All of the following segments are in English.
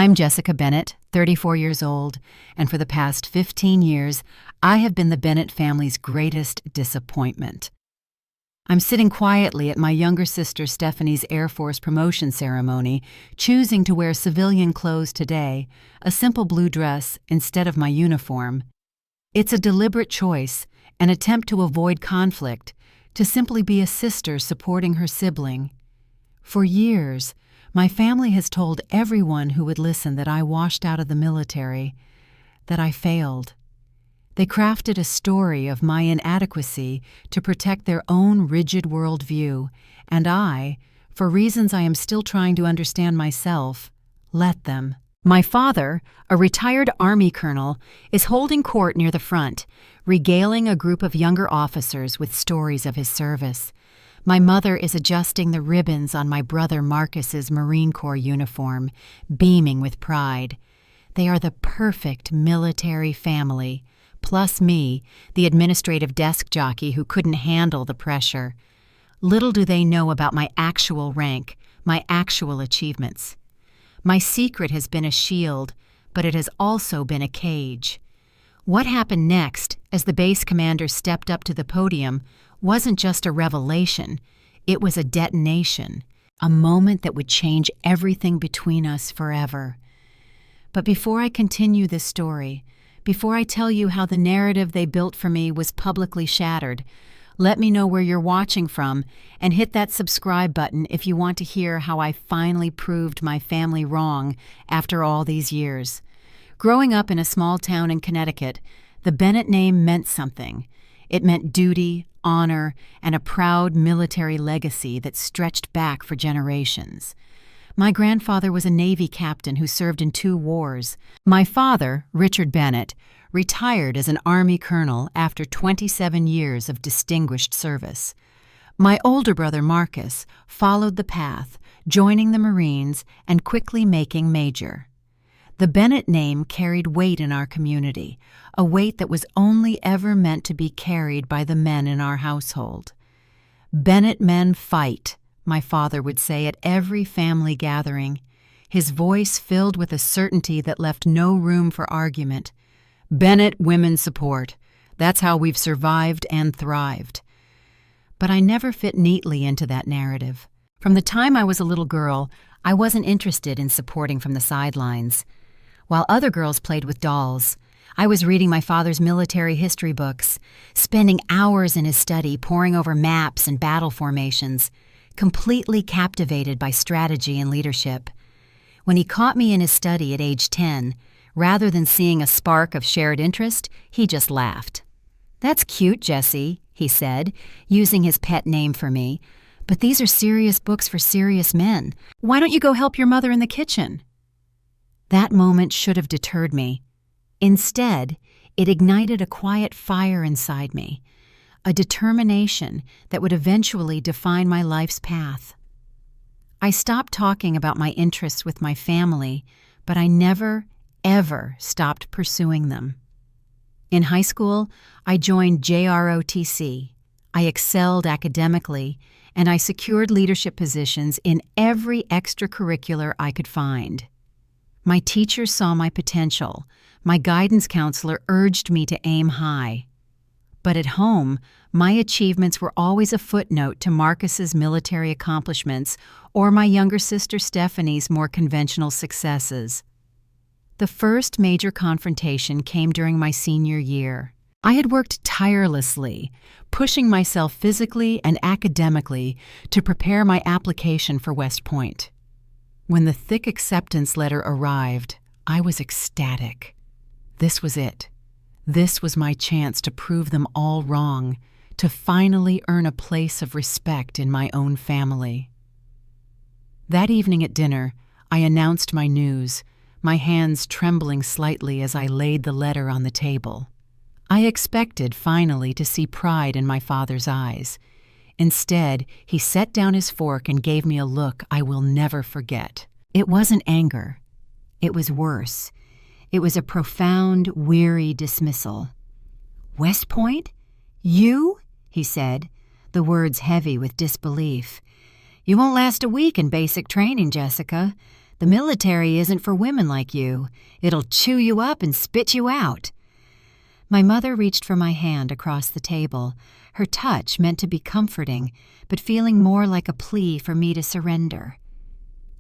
I'm Jessica Bennett, 34 years old, and for the past 15 years, I have been the Bennett family's greatest disappointment. I'm sitting quietly at my younger sister Stephanie's Air Force promotion ceremony, choosing to wear civilian clothes today, a simple blue dress instead of my uniform. It's a deliberate choice, an attempt to avoid conflict, to simply be a sister supporting her sibling. For years, my family has told everyone who would listen that I washed out of the military, that I failed. They crafted a story of my inadequacy to protect their own rigid worldview, and I, for reasons I am still trying to understand myself, let them. My father, a retired Army colonel, is holding court near the front, regaling a group of younger officers with stories of his service. My mother is adjusting the ribbons on my brother Marcus's Marine Corps uniform, beaming with pride. They are the perfect military family, plus me, the administrative desk jockey who couldn't handle the pressure. Little do they know about my actual rank, my actual achievements. My secret has been a shield, but it has also been a cage. What happened next, as the base commander stepped up to the podium, wasn't just a revelation, it was a detonation, a moment that would change everything between us forever. But before I continue this story, before I tell you how the narrative they built for me was publicly shattered, let me know where you're watching from and hit that subscribe button if you want to hear how I finally proved my family wrong after all these years. Growing up in a small town in Connecticut, the Bennett name meant something. It meant duty, honor, and a proud military legacy that stretched back for generations. My grandfather was a Navy captain who served in 2 wars. My father, Richard Bennett, retired as an Army colonel after 27 years of distinguished service. My older brother, Marcus, followed the path, joining the Marines and quickly making major. The Bennett name carried weight in our community, a weight that was only ever meant to be carried by the men in our household. Bennett men fight, my father would say at every family gathering, his voice filled with a certainty that left no room for argument. Bennett women support. That's how we've survived and thrived. But I never fit neatly into that narrative. From the time I was a little girl, I wasn't interested in supporting from the sidelines. While other girls played with dolls, I was reading my father's military history books, spending hours in his study poring over maps and battle formations, completely captivated by strategy and leadership. When he caught me in his study at age 10, rather than seeing a spark of shared interest, he just laughed. "That's cute, Jessie," he said, using his pet name for me, "but these are serious books for serious men. Why don't you go help your mother in the kitchen?" That moment should have deterred me. Instead, it ignited a quiet fire inside me, a determination that would eventually define my life's path. I stopped talking about my interests with my family, but I never, ever stopped pursuing them. In high school, I joined JROTC. I excelled academically, and I secured leadership positions in every extracurricular I could find. My teachers saw my potential. My guidance counselor urged me to aim high. But at home, my achievements were always a footnote to Marcus's military accomplishments or my younger sister Stephanie's more conventional successes. The first major confrontation came during my senior year. I had worked tirelessly, pushing myself physically and academically to prepare my application for West Point. When the thick acceptance letter arrived, I was ecstatic. This was it. This was my chance to prove them all wrong, to finally earn a place of respect in my own family. That evening at dinner, I announced my news, my hands trembling slightly as I laid the letter on the table. I expected finally to see pride in my father's eyes. Instead, he set down his fork and gave me a look I will never forget. It wasn't anger. It was worse. It was a profound, weary dismissal. "West Point? You?" he said, the words heavy with disbelief. "You won't last a week in basic training, Jessica. The military isn't for women like you. It'll chew you up and spit you out." My mother reached for my hand across the table, her touch meant to be comforting, but feeling more like a plea for me to surrender.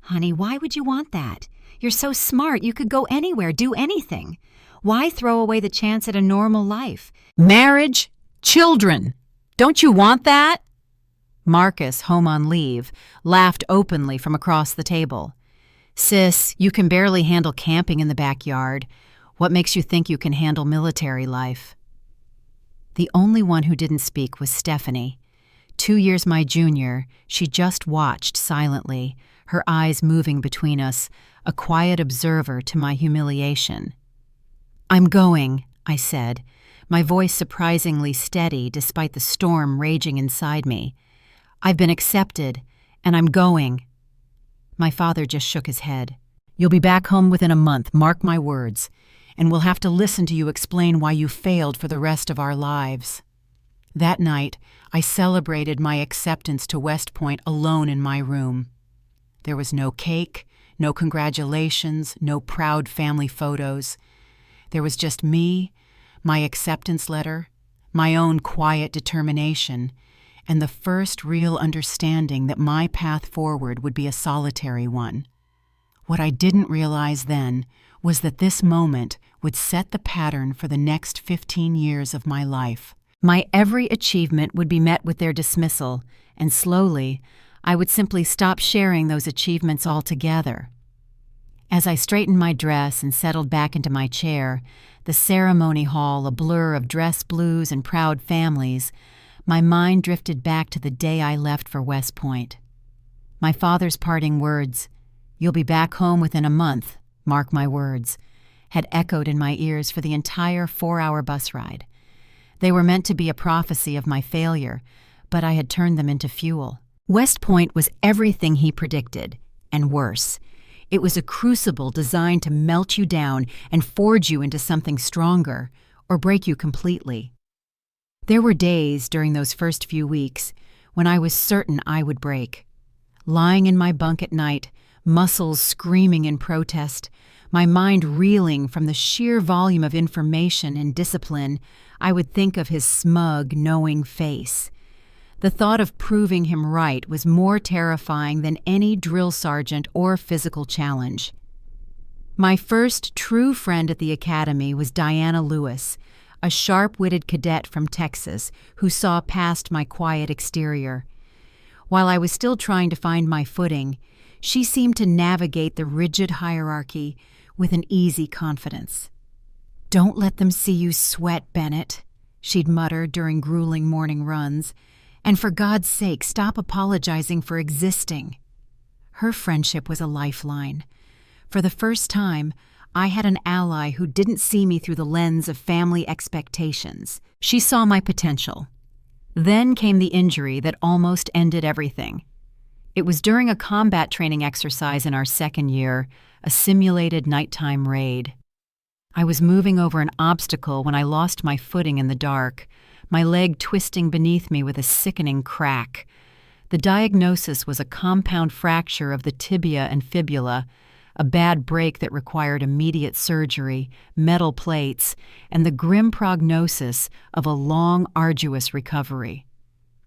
"Honey, why would you want that? You're so smart, you could go anywhere, do anything. Why throw away the chance at a normal life?" "Marriage, children. Don't you want that?" Marcus, home on leave, laughed openly from across the table. "Sis, you can barely handle camping in the backyard. What makes you think you can handle military life?" The only one who didn't speak was Stephanie. 2 years my junior, she just watched silently, her eyes moving between us, a quiet observer to my humiliation. "I'm going," I said, my voice surprisingly steady despite the storm raging inside me. "I've been accepted, and I'm going." My father just shook his head. "You'll be back home within a month, mark my words, and we'll have to listen to you explain why you failed for the rest of our lives." That night, I celebrated my acceptance to West Point alone in my room. There was no cake, no congratulations, no proud family photos. There was just me, my acceptance letter, my own quiet determination, and the first real understanding that my path forward would be a solitary one. What I didn't realize then was that this moment would set the pattern for the next 15 years of my life. My every achievement would be met with their dismissal, and slowly, I would simply stop sharing those achievements altogether. As I straightened my dress and settled back into my chair, the ceremony hall a blur of dress blues and proud families, my mind drifted back to the day I left for West Point. My father's parting words, "You'll be back home within a month, mark my words," had echoed in my ears for the entire 4-hour bus ride. They were meant to be a prophecy of my failure, but I had turned them into fuel. West Point was everything he predicted, and worse. It was a crucible designed to melt you down and forge you into something stronger, or break you completely. There were days during those first few weeks when I was certain I would break. Lying in my bunk at night, muscles screaming in protest, my mind reeling from the sheer volume of information and discipline, I would think of his smug, knowing face. The thought of proving him right was more terrifying than any drill sergeant or physical challenge. My first true friend at the academy was Diana Lewis, a sharp-witted cadet from Texas who saw past my quiet exterior. While I was still trying to find my footing, she seemed to navigate the rigid hierarchy with an easy confidence. "Don't let them see you sweat, Bennett," she'd mutter during grueling morning runs. "And for God's sake, stop apologizing for existing." Her friendship was a lifeline. For the first time, I had an ally who didn't see me through the lens of family expectations. She saw my potential. Then came the injury that almost ended everything. It was during a combat training exercise in our second year, a simulated nighttime raid. I was moving over an obstacle when I lost my footing in the dark, my leg twisting beneath me with a sickening crack. The diagnosis was a compound fracture of the tibia and fibula, a bad break that required immediate surgery, metal plates, and the grim prognosis of a long, arduous recovery.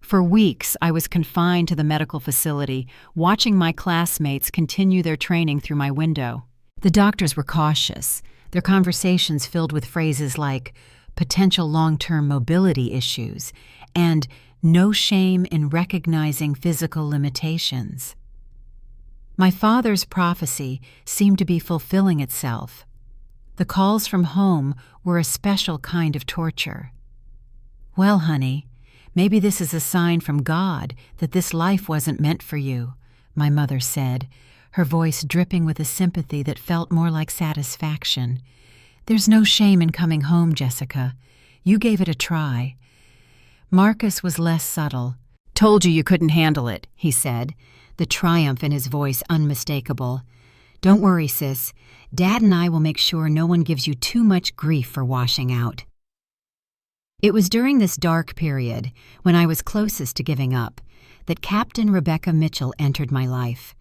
For weeks, I was confined to the medical facility, watching my classmates continue their training through my window. The doctors were cautious, their conversations filled with phrases like potential long-term mobility issues and no shame in recognizing physical limitations. My father's prophecy seemed to be fulfilling itself. The calls from home were a special kind of torture. "Well, honey, maybe this is a sign from God that this life wasn't meant for you," my mother said, her voice dripping with a sympathy that felt more like satisfaction. "There's no shame in coming home, Jessica. You gave it a try." Marcus was less subtle. "Told you you couldn't handle it," he said, the triumph in his voice unmistakable. "Don't worry, sis. Dad and I will make sure no one gives you too much grief for washing out." It was during this dark period, when I was closest to giving up, that Captain Rebecca Mitchell entered my life.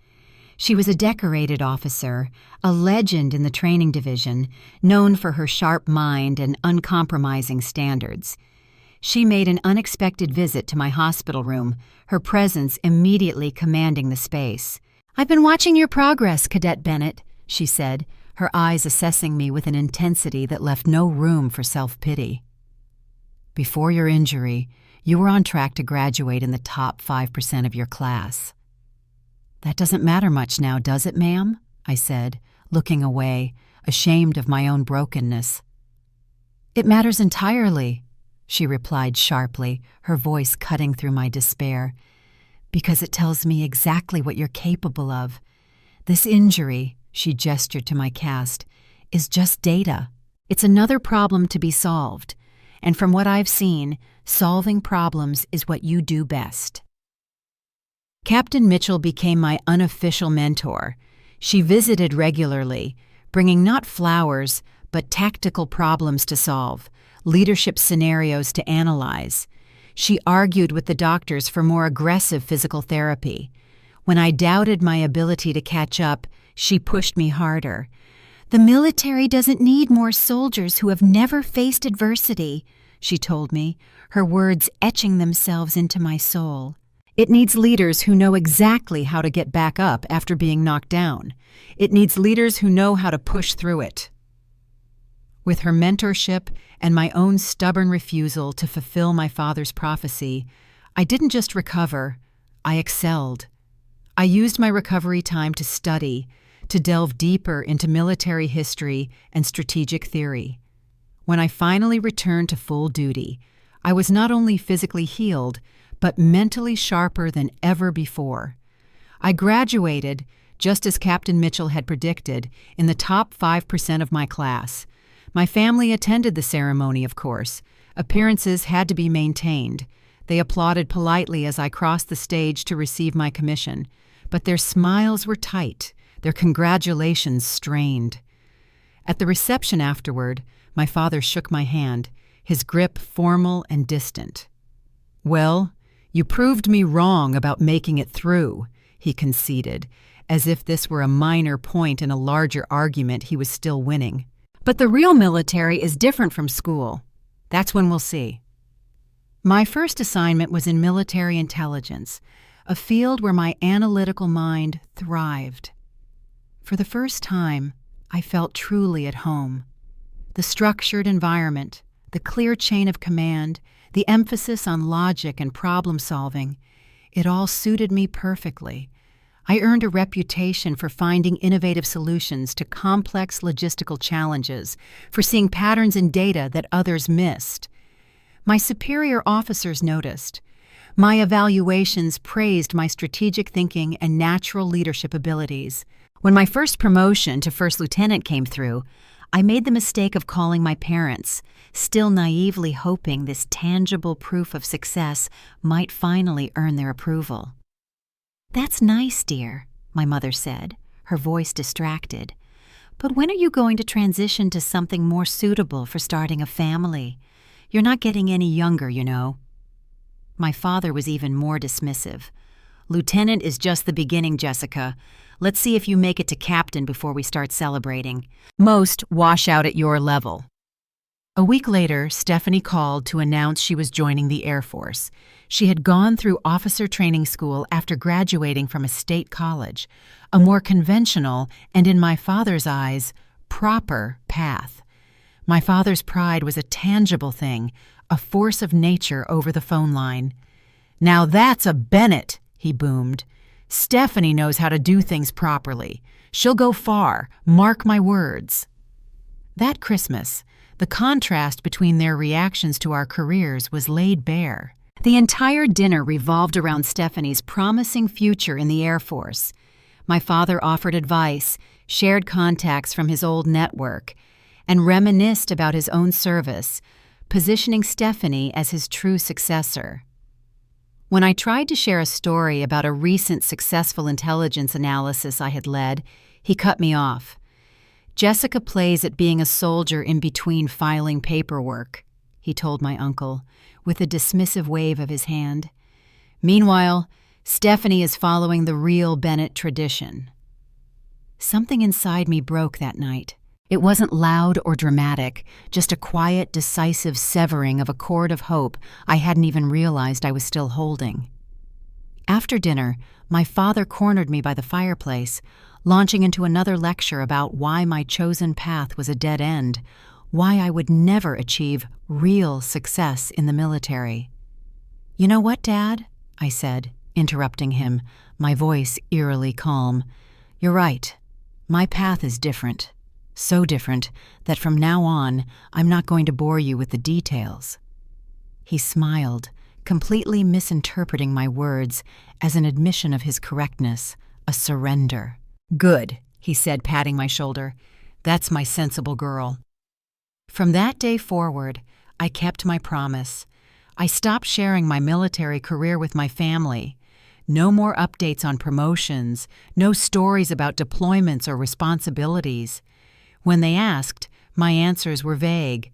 She was a decorated officer, a legend in the training division, known for her sharp mind and uncompromising standards. She made an unexpected visit to my hospital room, her presence immediately commanding the space. "I've been watching your progress, Cadet Bennett," she said, her eyes assessing me with an intensity that left no room for self-pity. "Before your injury, you were on track to graduate in the top 5% of your class." "That doesn't matter much now, does it, ma'am?" I said, looking away, ashamed of my own brokenness. "It matters entirely," she replied sharply, her voice cutting through my despair, "because it tells me exactly what you're capable of. This injury," she gestured to my cast, "is just data. It's another problem to be solved, and from what I've seen, solving problems is what you do best." Captain Mitchell became my unofficial mentor. She visited regularly, bringing not flowers, but tactical problems to solve, leadership scenarios to analyze. She argued with the doctors for more aggressive physical therapy. When I doubted my ability to catch up, she pushed me harder. "The military doesn't need more soldiers who have never faced adversity," she told me, her words etching themselves into my soul. "It needs leaders who know exactly how to get back up after being knocked down. It needs leaders who know how to push through it." With her mentorship and my own stubborn refusal to fulfill my father's prophecy, I didn't just recover, I excelled. I used my recovery time to study, to delve deeper into military history and strategic theory. When I finally returned to full duty, I was not only physically healed, but mentally sharper than ever before. I graduated, just as Captain Mitchell had predicted, in the top 5% of my class. My family attended the ceremony, of course. Appearances had to be maintained. They applauded politely as I crossed the stage to receive my commission, but their smiles were tight, their congratulations strained. At the reception afterward, my father shook my hand, his grip formal and distant. "Well, you proved me wrong about making it through," he conceded, as if this were a minor point in a larger argument he was still winning. "But the real military is different from school. That's when we'll see." My first assignment was in military intelligence, a field where my analytical mind thrived. For the first time, I felt truly at home. The structured environment, the clear chain of command, the emphasis on logic and problem solving, it all suited me perfectly. I earned a reputation for finding innovative solutions to complex logistical challenges, for seeing patterns in data that others missed. My superior officers noticed. My evaluations praised my strategic thinking and natural leadership abilities. When my first promotion to first lieutenant came through, I made the mistake of calling my parents, still naively hoping this tangible proof of success might finally earn their approval. "That's nice, dear," my mother said, her voice distracted. "But when are you going to transition to something more suitable for starting a family? You're not getting any younger, you know." My father was even more dismissive. "Lieutenant is just the beginning, Jessica. Let's see if you make it to captain before we start celebrating. Most wash out at your level." A week later, Stephanie called to announce she was joining the Air Force. She had gone through officer training school after graduating from a state college, a more conventional and, in my father's eyes, proper path. My father's pride was a tangible thing, a force of nature over the phone line. "Now that's a Bennett," he boomed. "Stephanie knows how to do things properly. She'll go far, mark my words." That Christmas, the contrast between their reactions to our careers was laid bare. The entire dinner revolved around Stephanie's promising future in the Air Force. My father offered advice, shared contacts from his old network, and reminisced about his own service, positioning Stephanie as his true successor. When I tried to share a story about a recent successful intelligence analysis I had led, he cut me off. "Jessica plays at being a soldier in between filing paperwork," he told my uncle, with a dismissive wave of his hand. "Meanwhile, Stephanie is following the real Bennett tradition." Something inside me broke that night. It wasn't loud or dramatic, just a quiet, decisive severing of a cord of hope I hadn't even realized I was still holding. After dinner, my father cornered me by the fireplace, launching into another lecture about why my chosen path was a dead end, why I would never achieve real success in the military. "You know what, Dad?" I said, interrupting him, my voice eerily calm. "You're right. My path is different. So different that from now on, I'm not going to bore you with the details." He smiled, completely misinterpreting my words as an admission of his correctness, a surrender. "Good," he said, patting my shoulder. "That's my sensible girl." From that day forward, I kept my promise. I stopped sharing my military career with my family. No more updates on promotions, no stories about deployments or responsibilities. When they asked, my answers were vague.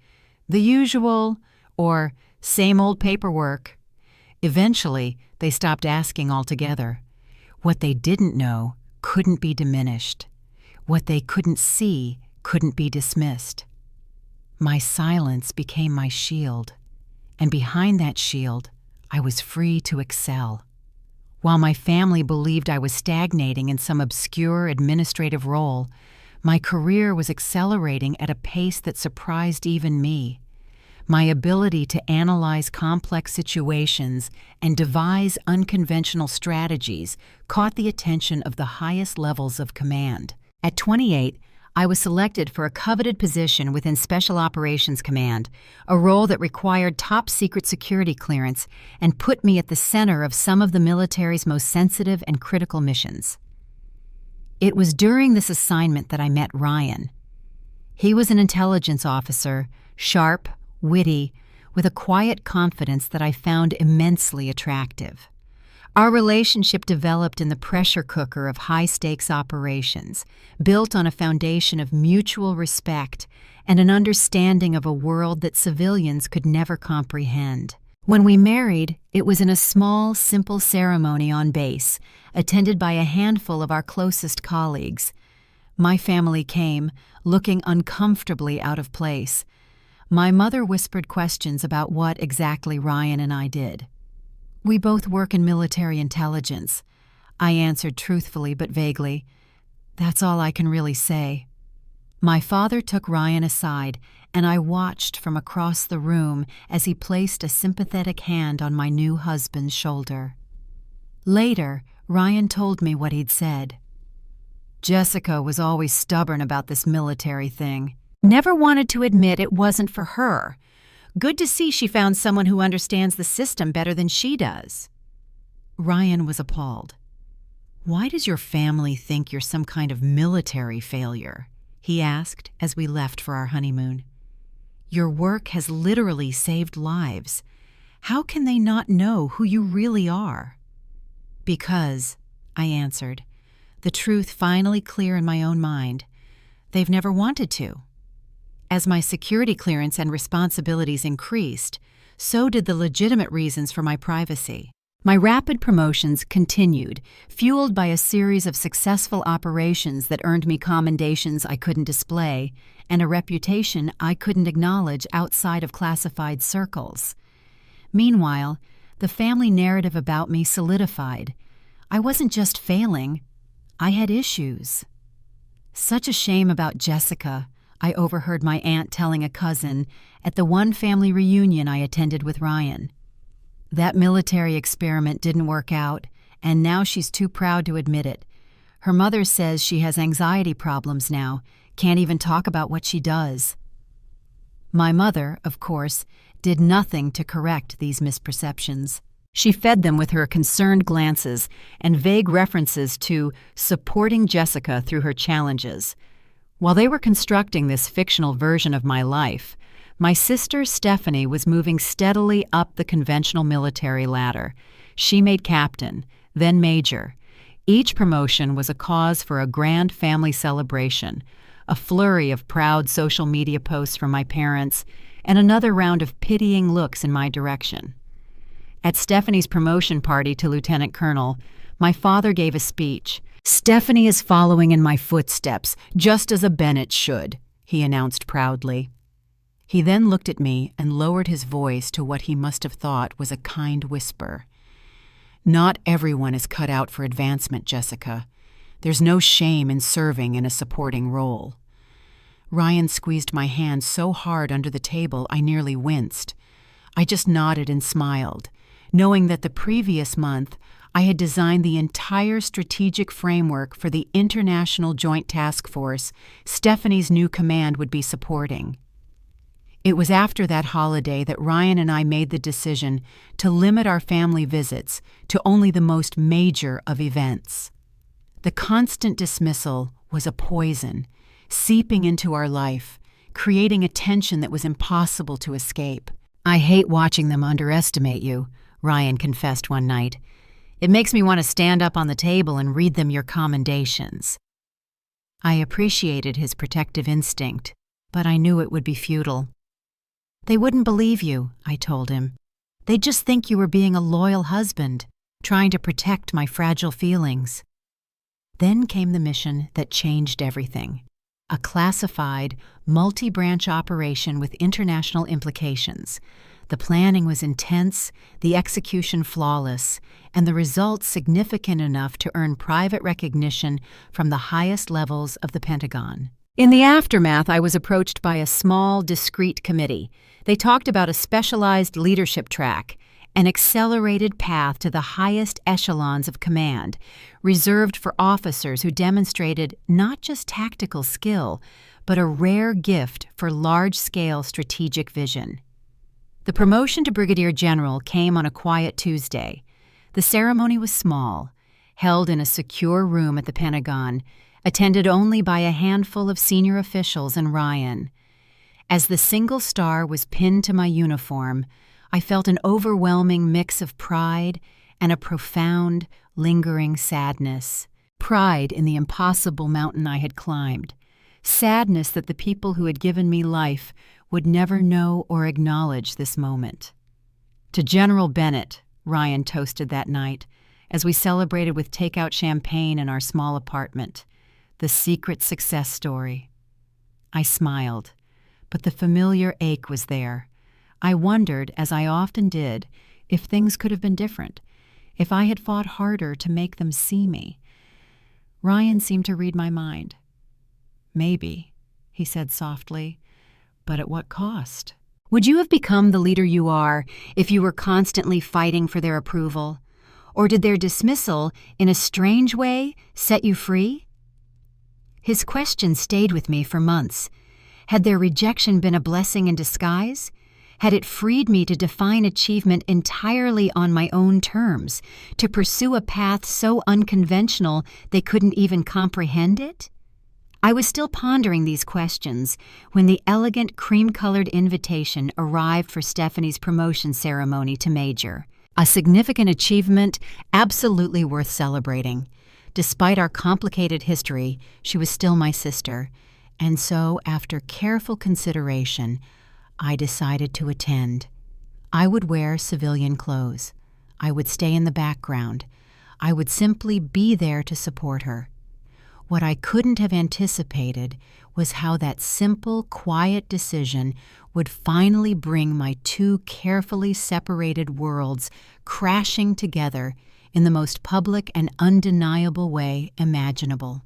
The usual, or same old paperwork. Eventually, they stopped asking altogether. What they didn't know couldn't be diminished. What they couldn't see couldn't be dismissed. My silence became my shield, and behind that shield, I was free to excel. While my family believed I was stagnating in some obscure administrative role, my career was accelerating at a pace that surprised even me. My ability to analyze complex situations and devise unconventional strategies caught the attention of the highest levels of command. At 28, I was selected for a coveted position within Special Operations Command, a role that required top-secret security clearance and put me at the center of some of the military's most sensitive and critical missions. It was during this assignment that I met Ryan. He was an intelligence officer, sharp, witty, with a quiet confidence that I found immensely attractive. Our relationship developed in the pressure cooker of high-stakes operations, built on a foundation of mutual respect and an understanding of a world that civilians could never comprehend. When we married, it was in a small, simple ceremony on base, attended by a handful of our closest colleagues. My family came, looking uncomfortably out of place. My mother whispered questions about what exactly Ryan and I did. "We both work in military intelligence," I answered truthfully but vaguely. "That's all I can really say." My father took Ryan aside, and I watched from across the room as he placed a sympathetic hand on my new husband's shoulder. Later, Ryan told me what he'd said. "Jessica was always stubborn about this military thing. Never wanted to admit it wasn't for her. Good to see she found someone who understands the system better than she does." Ryan was appalled. "Why does your family think you're some kind of military failure?" he asked as we left for our honeymoon. "Your work has literally saved lives. How can they not know who you really are?" "Because," I answered, the truth finally clear in my own mind, "they've never wanted to." As my security clearance and responsibilities increased, so did the legitimate reasons for my privacy. My rapid promotions continued, fueled by a series of successful operations that earned me commendations I couldn't display and a reputation I couldn't acknowledge outside of classified circles. Meanwhile, the family narrative about me solidified. I wasn't just failing, I had issues. "Such a shame about Jessica," I overheard my aunt telling a cousin at the one family reunion I attended with Ryan. "That military experiment didn't work out, and now she's too proud to admit it. Her mother says she has anxiety problems now, can't even talk about what she does." My mother, of course, did nothing to correct these misperceptions. She fed them with her concerned glances and vague references to supporting Jessica through her challenges. While they were constructing this fictional version of my life, my sister Stephanie was moving steadily up the conventional military ladder. She made captain, then major. Each promotion was a cause for a grand family celebration, a flurry of proud social media posts from my parents, and another round of pitying looks in my direction. At Stephanie's promotion party to lieutenant colonel, my father gave a speech, "Stephanie is following in my footsteps, just as a Bennett should," he announced proudly. He then looked at me and lowered his voice to what he must have thought was a kind whisper. "Not everyone is cut out for advancement, Jessica. There's no shame in serving in a supporting role." Ryan squeezed my hand so hard under the table I nearly winced. I just nodded and smiled, knowing that the previous month I had designed the entire strategic framework for the International Joint Task Force Stephanie's new command would be supporting. It was after that holiday that Ryan and I made the decision to limit our family visits to only the most major of events. The constant dismissal was a poison, seeping into our life, creating a tension that was impossible to escape. "I hate watching them underestimate you," Ryan confessed one night. "It makes me want to stand up on the table and read them your commendations." I appreciated his protective instinct, but I knew it would be futile. "They wouldn't believe you," I told him. "They'd just think you were being a loyal husband, trying to protect my fragile feelings." Then came the mission that changed everything. A classified, multi-branch operation with international implications. The planning was intense, the execution flawless, and the results significant enough to earn private recognition from the highest levels of the Pentagon. In the aftermath, I was approached by a small, discreet committee. They talked about a specialized leadership track, an accelerated path to the highest echelons of command, reserved for officers who demonstrated not just tactical skill, but a rare gift for large-scale strategic vision. The promotion to Brigadier General came on a quiet Tuesday. The ceremony was small, held in a secure room at the Pentagon, attended only by a handful of senior officials and Ryan. As the single star was pinned to my uniform, I felt an overwhelming mix of pride and a profound, lingering sadness. Pride in the impossible mountain I had climbed. Sadness that the people who had given me life would never know or acknowledge this moment. "To General Bennett," Ryan toasted that night, as we celebrated with takeout champagne in our small apartment. The secret success story. I smiled, but the familiar ache was there. I wondered, as I often did, if things could have been different, if I had fought harder to make them see me. Ryan seemed to read my mind. "Maybe," he said softly, "but at what cost?" "Would you have become the leader you are if you were constantly fighting for their approval? Or did their dismissal, in a strange way, set you free?" His question stayed with me for months. Had their rejection been a blessing in disguise? Had it freed me to define achievement entirely on my own terms, to pursue a path so unconventional they couldn't even comprehend it? I was still pondering these questions when the elegant cream-colored invitation arrived for Stephanie's promotion ceremony to Major, a significant achievement absolutely worth celebrating. Despite our complicated history, she was still my sister, and so, after careful consideration, I decided to attend. I would wear civilian clothes. I would stay in the background. I would simply be there to support her. What I couldn't have anticipated was how that simple, quiet decision would finally bring my two carefully separated worlds crashing together in the most public and undeniable way imaginable.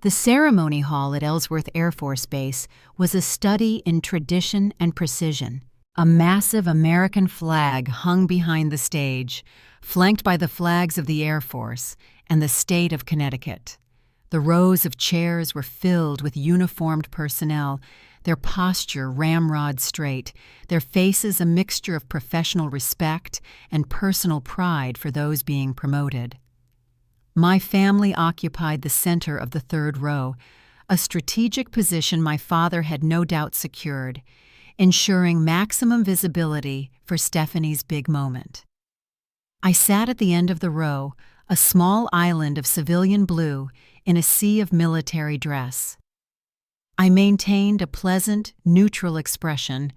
The ceremony hall at Ellsworth Air Force Base was a study in tradition and precision. A massive American flag hung behind the stage, flanked by the flags of the Air Force and the state of Connecticut. The rows of chairs were filled with uniformed personnel, their posture ramrod straight, their faces a mixture of professional respect and personal pride for those being promoted. My family occupied the center of the third row, a strategic position my father had no doubt secured, ensuring maximum visibility for Stephanie's big moment. I sat at the end of the row, a small island of civilian blue in a sea of military dress. I maintained a pleasant, neutral expression,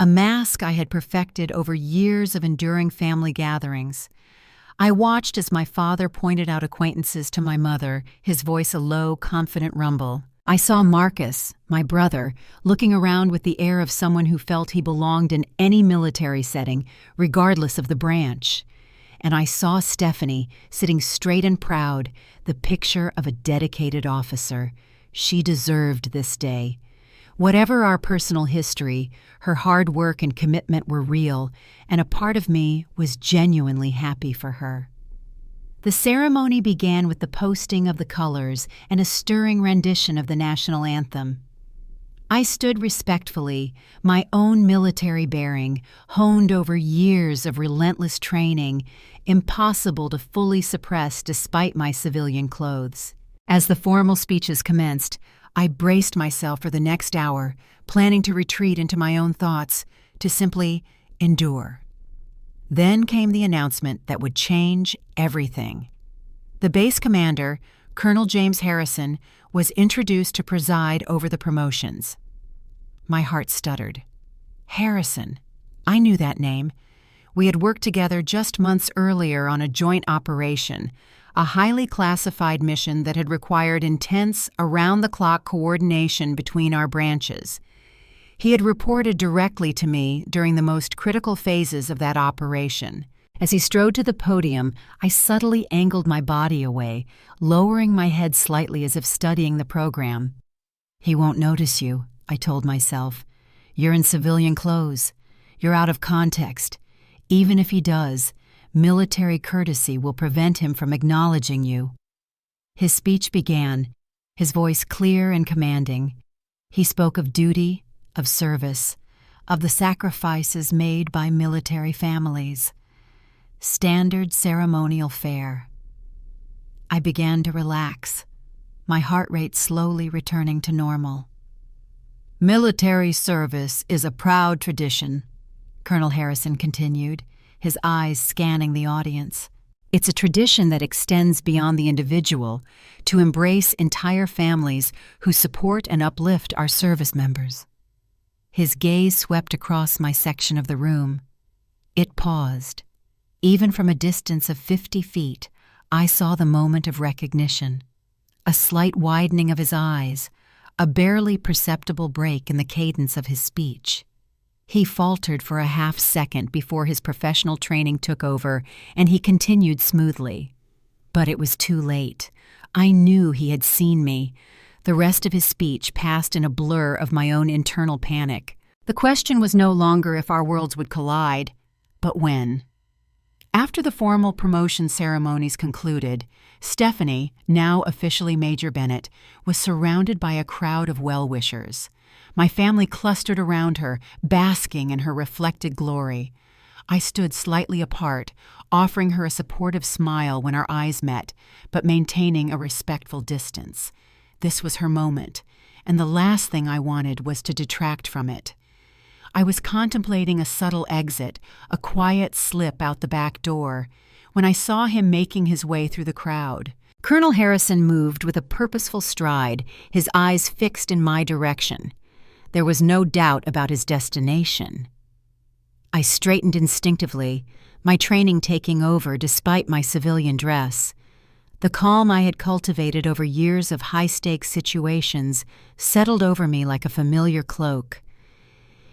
a mask I had perfected over years of enduring family gatherings. I watched as my father pointed out acquaintances to my mother, his voice a low, confident rumble. I saw Marcus, my brother, looking around with the air of someone who felt he belonged in any military setting, regardless of the branch. And I saw Stephanie, sitting straight and proud, the picture of a dedicated officer. She deserved this day. Whatever our personal history, her hard work and commitment were real, and a part of me was genuinely happy for her. The ceremony began with the posting of the colors and a stirring rendition of the national anthem. I stood respectfully, my own military bearing, honed over years of relentless training, impossible to fully suppress despite my civilian clothes. As the formal speeches commenced, I braced myself for the next hour, planning to retreat into my own thoughts, to simply endure. Then came the announcement that would change everything. The base commander, Colonel James Harrison, was introduced to preside over the promotions. My heart stuttered. Harrison. I knew that name. We had worked together just months earlier on a joint operation, a highly classified mission that had required intense, around-the-clock coordination between our branches. He had reported directly to me during the most critical phases of that operation. As he strode to the podium, I subtly angled my body away, lowering my head slightly as if studying the program. He won't notice you, I told myself. You're in civilian clothes. You're out of context. Even if he does, military courtesy will prevent him from acknowledging you. His speech began, his voice clear and commanding. He spoke of duty, of service, of the sacrifices made by military families. Standard ceremonial fare. I began to relax, my heart rate slowly returning to normal. Military service is a proud tradition, Colonel Harrison continued, his eyes scanning the audience. It's a tradition that extends beyond the individual to embrace entire families who support and uplift our service members. His gaze swept across my section of the room. It paused. Even from a distance of 50 feet, I saw the moment of recognition. A slight widening of his eyes, a barely perceptible break in the cadence of his speech. He faltered for a half-second before his professional training took over, and he continued smoothly. But it was too late. I knew he had seen me. The rest of his speech passed in a blur of my own internal panic. The question was no longer if our worlds would collide, but when. After the formal promotion ceremonies concluded, Stephanie, now officially Major Bennett, was surrounded by a crowd of well-wishers. My family clustered around her, basking in her reflected glory. I stood slightly apart, offering her a supportive smile when our eyes met, but maintaining a respectful distance. This was her moment, and the last thing I wanted was to detract from it. I was contemplating a subtle exit, a quiet slip out the back door, when I saw him making his way through the crowd. Colonel Harrison moved with a purposeful stride, his eyes fixed in my direction. There was no doubt about his destination. I straightened instinctively, my training taking over despite my civilian dress. The calm I had cultivated over years of high-stakes situations settled over me like a familiar cloak.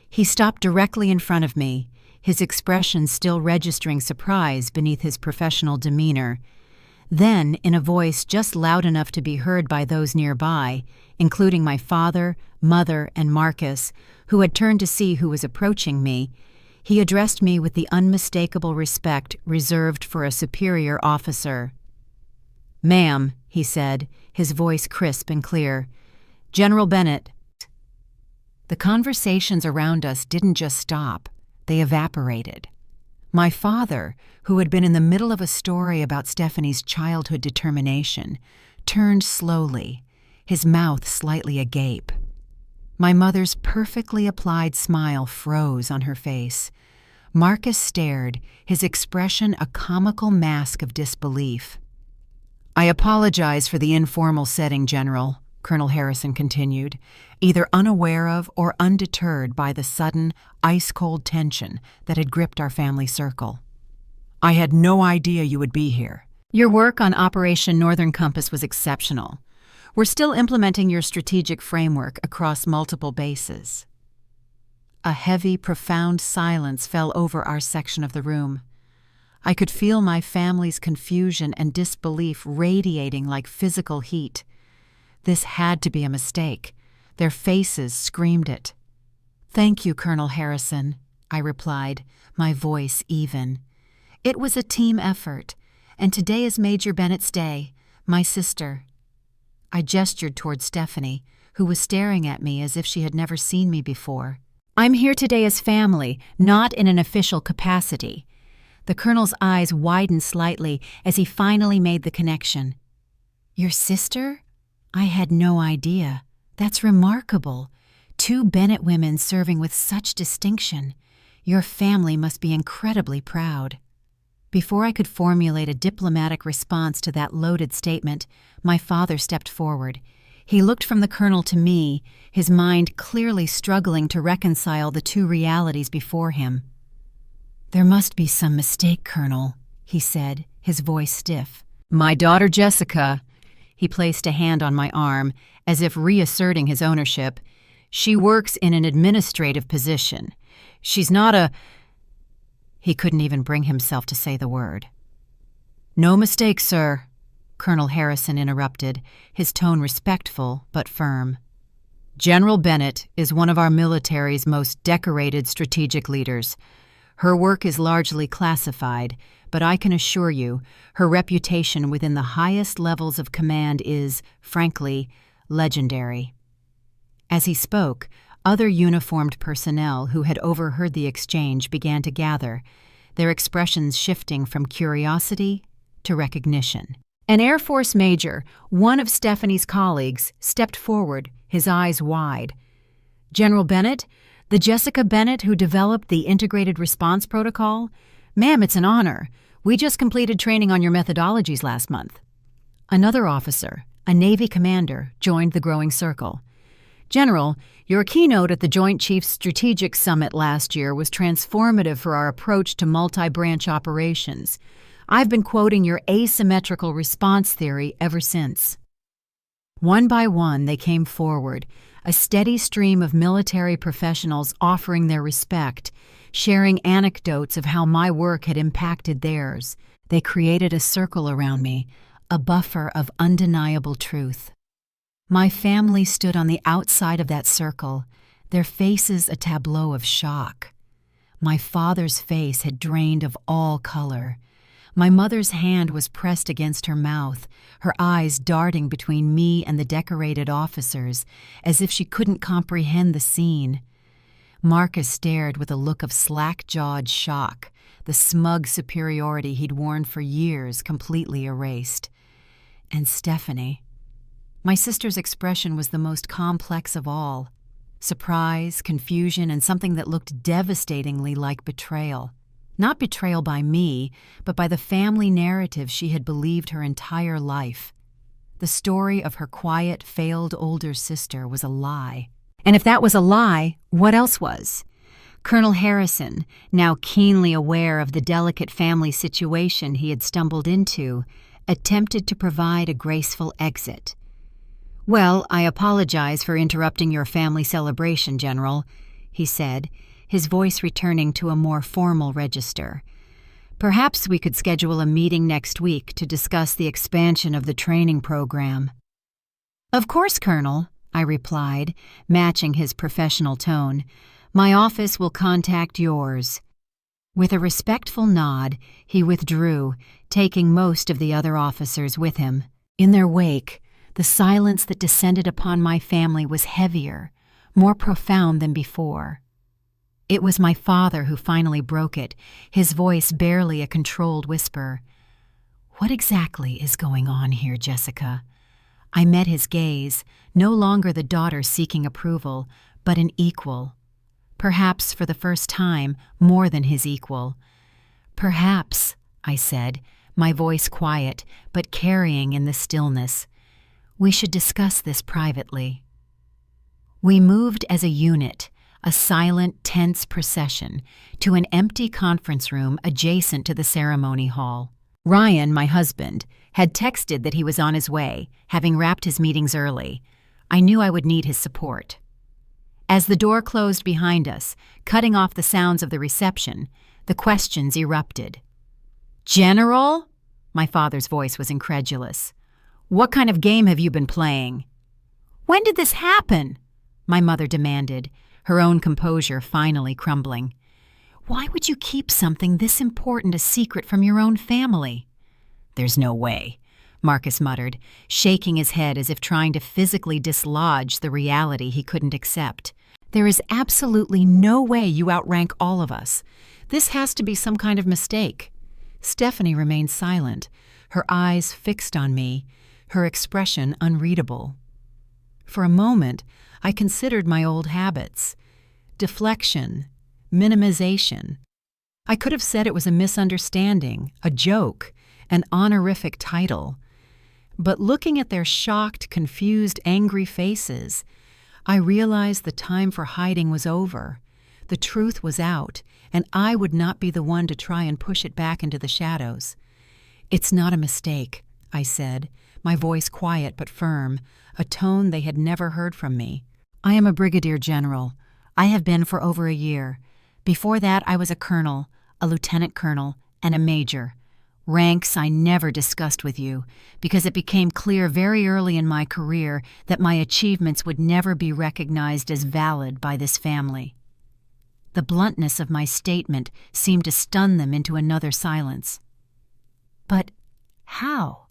He stopped directly in front of me, his expression still registering surprise beneath his professional demeanor. Then, in a voice just loud enough to be heard by those nearby, including my father, mother, and Marcus, who had turned to see who was approaching me, he addressed me with the unmistakable respect reserved for a superior officer. "Ma'am," he said, his voice crisp and clear, "General Bennett." The conversations around us didn't just stop, they evaporated. My father, who had been in the middle of a story about Stephanie's childhood determination, turned slowly, his mouth slightly agape. My mother's perfectly applied smile froze on her face. Marcus stared, his expression a comical mask of disbelief. "I apologize for the informal setting, General," Colonel Harrison continued, either unaware of or undeterred by the sudden, ice-cold tension that had gripped our family circle. I had no idea you would be here. Your work on Operation Northern Compass was exceptional. We're still implementing your strategic framework across multiple bases. A heavy, profound silence fell over our section of the room. I could feel my family's confusion and disbelief radiating like physical heat. This had to be a mistake. Their faces screamed it. "Thank you, Colonel Harrison," I replied, my voice even. "It was a team effort, and today is Major Bennett's day, my sister." I gestured toward Stephanie, who was staring at me as if she had never seen me before. "I'm here today as family, not in an official capacity." The colonel's eyes widened slightly as he finally made the connection. "Your sister? I had no idea. That's remarkable. 2 Bennett women serving with such distinction. Your family must be incredibly proud." Before I could formulate a diplomatic response to that loaded statement, my father stepped forward. He looked from the colonel to me, his mind clearly struggling to reconcile the 2 realities before him. "There must be some mistake, Colonel," he said, his voice stiff. "My daughter Jessica," he placed a hand on my arm, as if reasserting his ownership. "She works in an administrative position. She's not a—" He couldn't even bring himself to say the word. "No mistake, sir," Colonel Harrison interrupted, his tone respectful but firm. "General Bennett is one of our military's most decorated strategic leaders. Her work is largely classified, but I can assure you her reputation within the highest levels of command is, frankly, legendary." As he spoke, other uniformed personnel who had overheard the exchange began to gather, their expressions shifting from curiosity to recognition. An Air Force major, one of Stephanie's colleagues, stepped forward, his eyes wide. "General Bennett? The Jessica Bennett who developed the Integrated Response Protocol? Ma'am, it's an honor. We just completed training on your methodologies last month." Another officer, a Navy commander, joined the growing circle. "General, your keynote at the Joint Chiefs Strategic Summit last year was transformative for our approach to multi-branch operations. I've been quoting your asymmetrical response theory ever since." One by one, they came forward, a steady stream of military professionals offering their respect, sharing anecdotes of how my work had impacted theirs. They created a circle around me, a buffer of undeniable truth. My family stood on the outside of that circle, their faces a tableau of shock. My father's face had drained of all color. My mother's hand was pressed against her mouth, her eyes darting between me and the decorated officers, as if she couldn't comprehend the scene. Marcus stared with a look of slack-jawed shock, the smug superiority he'd worn for years completely erased. And Stephanie. My sister's expression was the most complex of all. Surprise, confusion, and something that looked devastatingly like betrayal. Not betrayal by me, but by the family narrative she had believed her entire life. The story of her quiet, failed older sister was a lie. And if that was a lie, what else was? Colonel Harrison, now keenly aware of the delicate family situation he had stumbled into, attempted to provide a graceful exit. "Well, I apologize for interrupting your family celebration, General," he said, his voice returning to a more formal register. "Perhaps we could schedule a meeting next week to discuss the expansion of the training program." "Of course, Colonel," I replied, matching his professional tone. "My office will contact yours." With a respectful nod, he withdrew, taking most of the other officers with him. In their wake, the silence that descended upon my family was heavier, more profound than before. It was my father who finally broke it, his voice barely a controlled whisper. "What exactly is going on here, Jessica?" I met his gaze, no longer the daughter seeking approval, but an equal. Perhaps for the first time, more than his equal. "Perhaps," I said, my voice quiet, but carrying in the stillness, "we should discuss this privately." We moved as a unit, a silent, tense procession to an empty conference room adjacent to the ceremony hall. Ryan, my husband, had texted that he was on his way, having wrapped his meetings early. I knew I would need his support. As the door closed behind us, cutting off the sounds of the reception, the questions erupted. "General?" My father's voice was incredulous. "What kind of game have you been playing?" "When did this happen?" My mother demanded, her own composure finally crumbling. "Why would you keep something this important a secret from your own family?" "There's no way," Marcus muttered, shaking his head as if trying to physically dislodge the reality he couldn't accept. "There is absolutely no way you outrank all of us. This has to be some kind of mistake." Stephanie remained silent, her eyes fixed on me, her expression unreadable. For a moment, I considered my old habits. Deflection, minimization. I could have said it was a misunderstanding, a joke, an honorific title. But looking at their shocked, confused, angry faces, I realized the time for hiding was over. The truth was out, and I would not be the one to try and push it back into the shadows. "It's not a mistake," I said, my voice quiet but firm, a tone they had never heard from me. "I am a brigadier general. I have been for over a year. Before that, I was a colonel, a lieutenant colonel, and a major. Ranks I never discussed with you, because it became clear very early in my career that my achievements would never be recognized as valid by this family." The bluntness of my statement seemed to stun them into another silence. "But how?"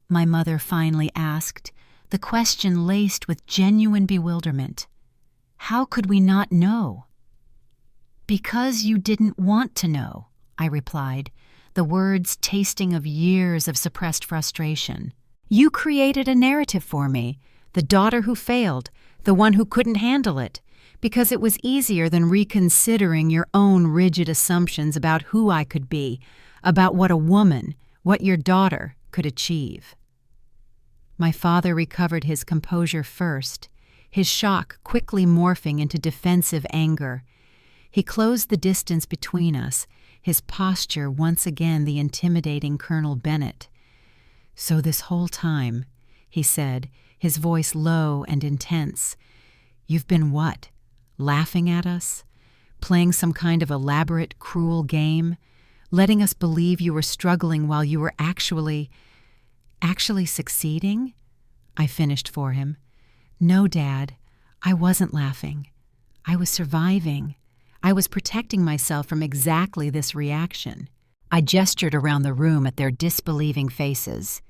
my mother finally asked, the question laced with genuine bewilderment. "How could we not know?" "Because you didn't want to know," I replied, the words tasting of years of suppressed frustration. "You created a narrative for me, the daughter who failed, the one who couldn't handle it, because it was easier than reconsidering your own rigid assumptions about who I could be, about what a woman, what your daughter, could achieve." My father recovered his composure first, his shock quickly morphing into defensive anger. He closed the distance between us, his posture once again the intimidating Colonel Bennett. "So this whole time," he said, his voice low and intense, "you've been what? Laughing at us? Playing some kind of elaborate, cruel game? Letting us believe you were struggling while you were actually succeeding?" I finished for him. "No, Dad, I wasn't laughing. I was surviving. I was protecting myself from exactly this reaction." I gestured around the room at their disbelieving faces.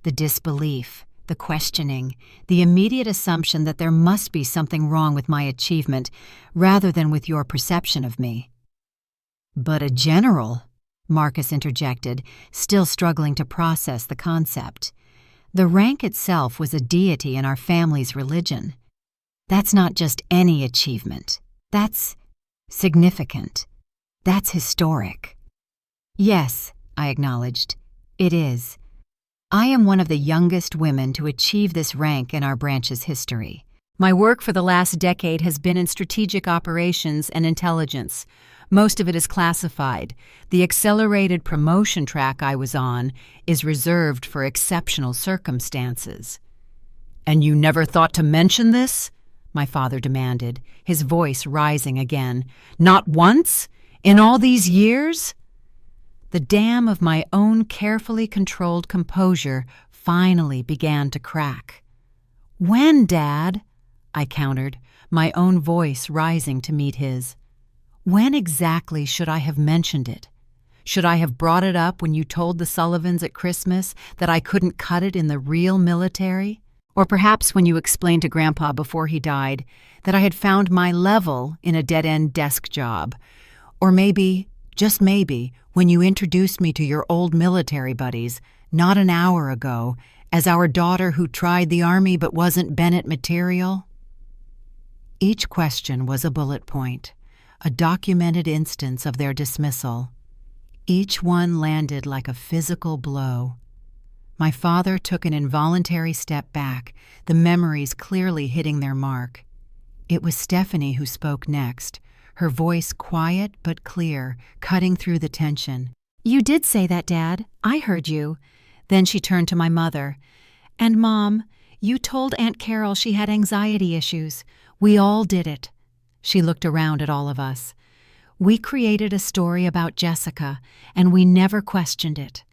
The disbelief, the questioning, the immediate assumption that there must be something wrong with my achievement rather than with your perception of me. "But a general," Marcus interjected, still struggling to process the concept. "The rank itself was a deity in our family's religion. That's not just any achievement. That's significant. That's historic." "Yes," I acknowledged, "it is. I am one of the youngest women to achieve this rank in our branch's history. My work for the last decade has been in strategic operations and intelligence. Most of it is classified. The accelerated promotion track I was on is reserved for exceptional circumstances." "And you never thought to mention this?" my father demanded, his voice rising again. "Not once? In all these years?" The dam of my own carefully controlled composure finally began to crack. "When, Dad?" I countered, my own voice rising to meet his. "When exactly should I have mentioned it? Should I have brought it up when you told the Sullivans at Christmas that I couldn't cut it in the real military? Or perhaps when you explained to Grandpa before he died that I had found my level in a dead-end desk job? Or maybe, just maybe, when you introduced me to your old military buddies, not an hour ago, as our daughter who tried the Army but wasn't Bennett material?" Each question was a bullet point, a documented instance of their dismissal. Each one landed like a physical blow. My father took an involuntary step back, the memories clearly hitting their mark. It was Stephanie who spoke next, her voice quiet but clear, cutting through the tension. "You did say that, Dad. I heard you." Then she turned to my mother. "And Mom, you told Aunt Carol she had anxiety issues. We all did it." She looked around at all of us. "We created a story about Jessica, and we never questioned it.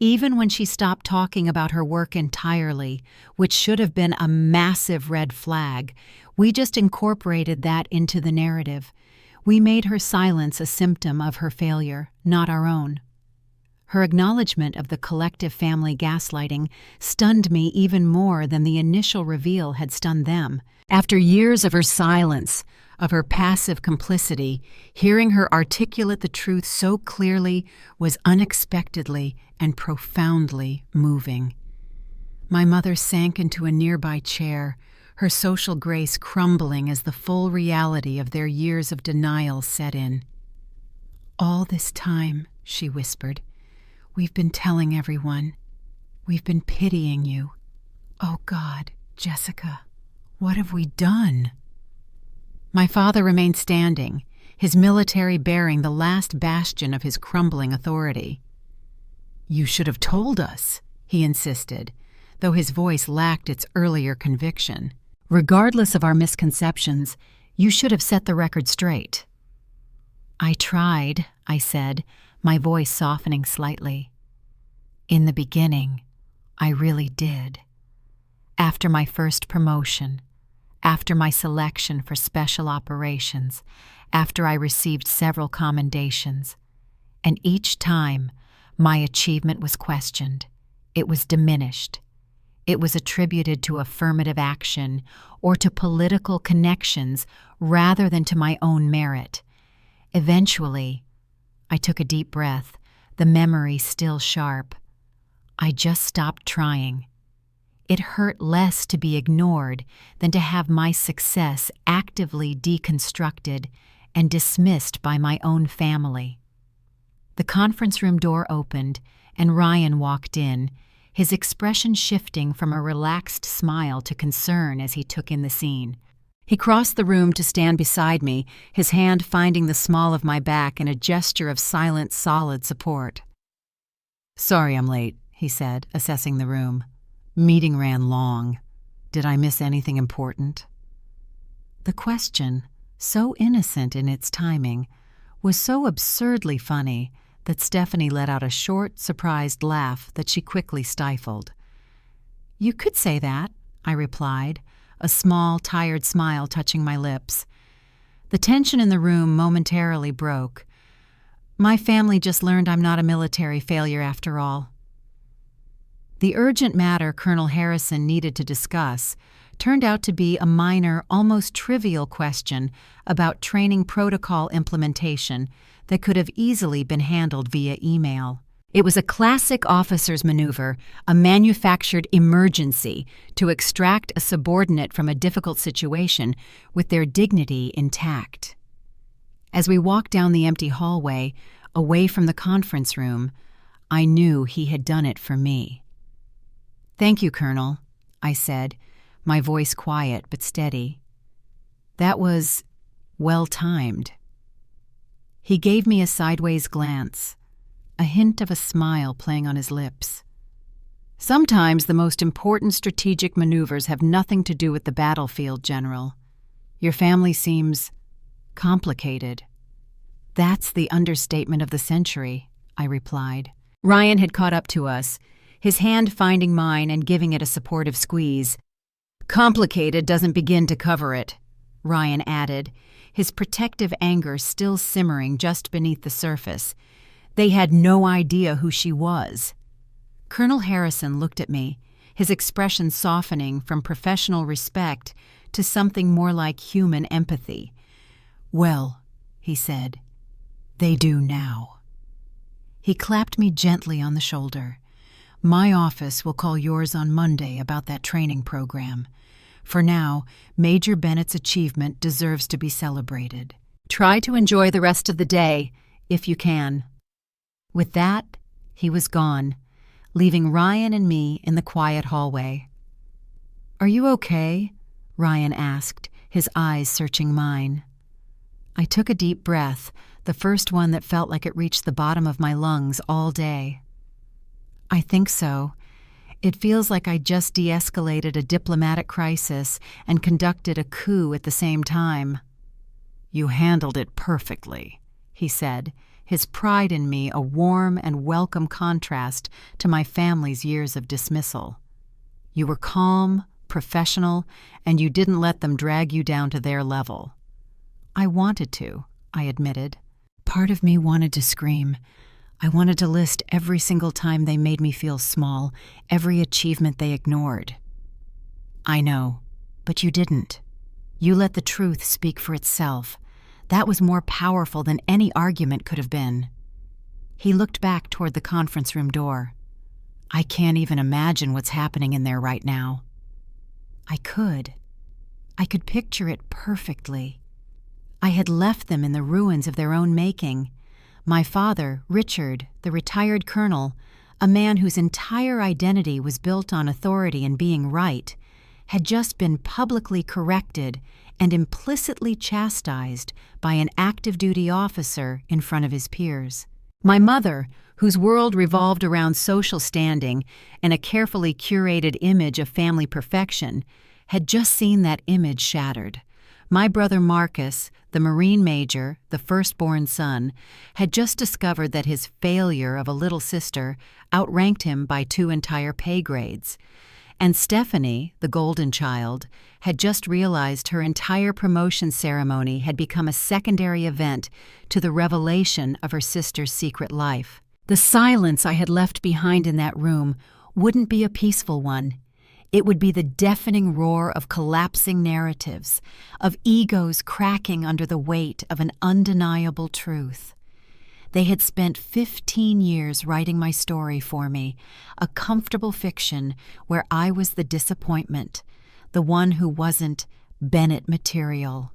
Even when she stopped talking about her work entirely, which should have been a massive red flag, we just incorporated that into the narrative. We made her silence a symptom of her failure, not our own." Her acknowledgement of the collective family gaslighting stunned me even more than the initial reveal had stunned them. After years of her silence, of her passive complicity, hearing her articulate the truth so clearly was unexpectedly and profoundly moving. My mother sank into a nearby chair, her social grace crumbling as the full reality of their years of denial set in. "All this time," she whispered, "we've been telling everyone. We've been pitying you. Oh God, Jessica, what have we done?" My father remained standing, his military bearing the last bastion of his crumbling authority. "You should have told us," he insisted, though his voice lacked its earlier conviction. "Regardless of our misconceptions, you should have set the record straight." "I tried," I said, my voice softening slightly. "In the beginning, I really did. After my first promotion, after my selection for special operations, after I received several commendations, and each time my achievement was questioned, it was diminished. It was attributed to affirmative action or to political connections rather than to my own merit. Eventually, I took a deep breath, the memory still sharp. I just stopped trying. It hurt less to be ignored than to have my success actively deconstructed and dismissed by my own family." The conference room door opened, and Ryan walked in, his expression shifting from a relaxed smile to concern as he took in the scene. He crossed the room to stand beside me, his hand finding the small of my back in a gesture of silent, solid support. "Sorry I'm late," he said, assessing the room. "Meeting ran long. Did I miss anything important?" The question, so innocent in its timing, was so absurdly funny that Stephanie let out a short, surprised laugh that she quickly stifled. "You could say that," I replied, a small, tired smile touching my lips. The tension in the room momentarily broke. "My family just learned I'm not a military failure after all." The urgent matter Colonel Harrison needed to discuss turned out to be a minor, almost trivial question about training protocol implementation that could have easily been handled via email. It was a classic officer's maneuver, a manufactured emergency to extract a subordinate from a difficult situation with their dignity intact. As we walked down the empty hallway, away from the conference room, I knew he had done it for me. "Thank you, Colonel," I said, my voice quiet but steady. "That was well-timed." He gave me a sideways glance, a hint of a smile playing on his lips. "Sometimes the most important strategic maneuvers have nothing to do with the battlefield, General. Your family seems complicated." "That's the understatement of the century," I replied. Ryan had caught up to us, his hand finding mine and giving it a supportive squeeze. "Complicated doesn't begin to cover it," Ryan added, his protective anger still simmering just beneath the surface. "They had no idea who she was." Colonel Harrison looked at me, his expression softening from professional respect to something more like human empathy. "Well," he said, "they do now." He clapped me gently on the shoulder. "My office will call yours on Monday about that training program. For now, Major Bennett's achievement deserves to be celebrated. Try to enjoy the rest of the day, if you can." With that, he was gone, leaving Ryan and me in the quiet hallway. "Are you okay?" Ryan asked, his eyes searching mine. I took a deep breath, the first one that felt like it reached the bottom of my lungs all day. I think so. It feels like I just de-escalated a diplomatic crisis and conducted a coup at the same time. You handled it perfectly, he said, his pride in me a warm and welcome contrast to my family's years of dismissal. You were calm, professional, and you didn't let them drag you down to their level. I wanted to, I admitted. Part of me wanted to scream. I wanted to list every single time they made me feel small, every achievement they ignored. I know, but you didn't. You let the truth speak for itself. That was more powerful than any argument could have been. He looked back toward the conference room door. I can't even imagine what's happening in there right now. I could. I could picture it perfectly. I had left them in the ruins of their own making. My father, Richard, the retired colonel, a man whose entire identity was built on authority and being right, had just been publicly corrected and implicitly chastised by an active duty officer in front of his peers. My mother, whose world revolved around social standing and a carefully curated image of family perfection, had just seen that image shattered. My brother Marcus, the Marine major, the firstborn son, had just discovered that his failure of a little sister outranked him by 2 entire pay grades. And Stephanie, the golden child, had just realized her entire promotion ceremony had become a secondary event to the revelation of her sister's secret life. The silence I had left behind in that room wouldn't be a peaceful one. It would be the deafening roar of collapsing narratives, of egos cracking under the weight of an undeniable truth. They had spent 15 years writing my story for me, a comfortable fiction where I was the disappointment, the one who wasn't Bennett material.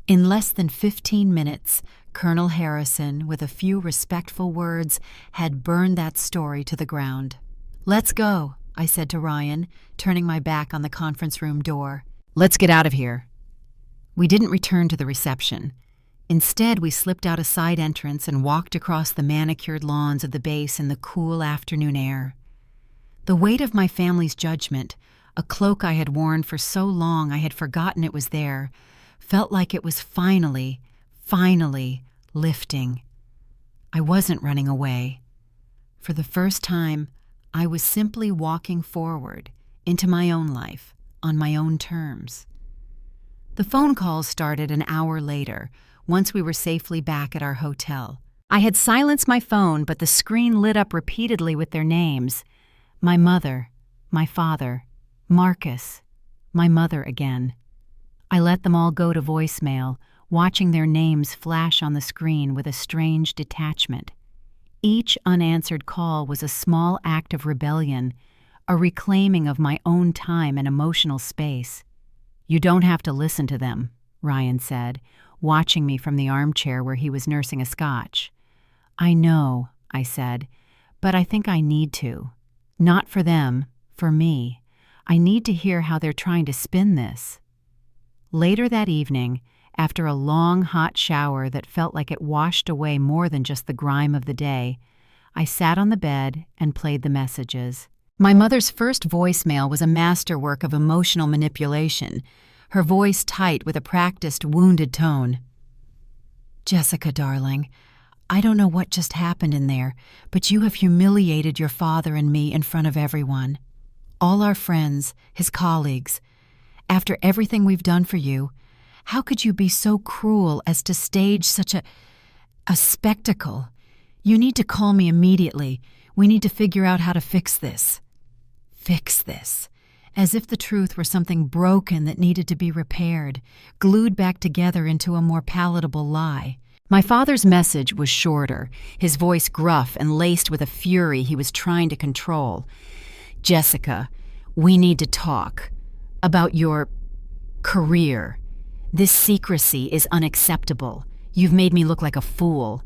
In less than 15 minutes, Colonel Harrison, with a few respectful words, had burned that story to the ground. "Let's go," I said to Ryan, turning my back on the conference room door. "Let's get out of here." We didn't return to the reception. Instead, we slipped out a side entrance and walked across the manicured lawns of the base in the cool afternoon air. The weight of my family's judgment, a cloak I had worn for so long I had forgotten it was there, felt like it was finally lifting. I wasn't running away. For the first time, I was simply walking forward into my own life on my own terms. The phone calls started an hour later, once we were safely back at our hotel. I had silenced my phone, but the screen lit up repeatedly with their names. My mother, my father, Marcus, my mother again. I let them all go to voicemail, watching their names flash on the screen with a strange detachment. Each unanswered call was a small act of rebellion, a reclaiming of my own time and emotional space. "You don't have to listen to them," Ryan said, watching me from the armchair where he was nursing a scotch. "I know," I said, "but I think I need to. Not for them, for me. I need to hear how they're trying to spin this." Later that evening, after a long, hot shower that felt like it washed away more than just the grime of the day, I sat on the bed and played the messages. My mother's first voicemail was a masterwork of emotional manipulation, her voice tight with a practiced, wounded tone. "Jessica, darling, I don't know what just happened in there, but you have humiliated your father and me in front of everyone. All our friends, his colleagues. After everything we've done for you, how could you be so cruel as to stage such a spectacle? You need to call me immediately. We need to figure out how to fix this." Fix this. As if the truth were something broken that needed to be repaired, glued back together into a more palatable lie. My father's message was shorter, his voice gruff and laced with a fury he was trying to control. "Jessica, we need to talk about your career. This secrecy is unacceptable. You've made me look like a fool.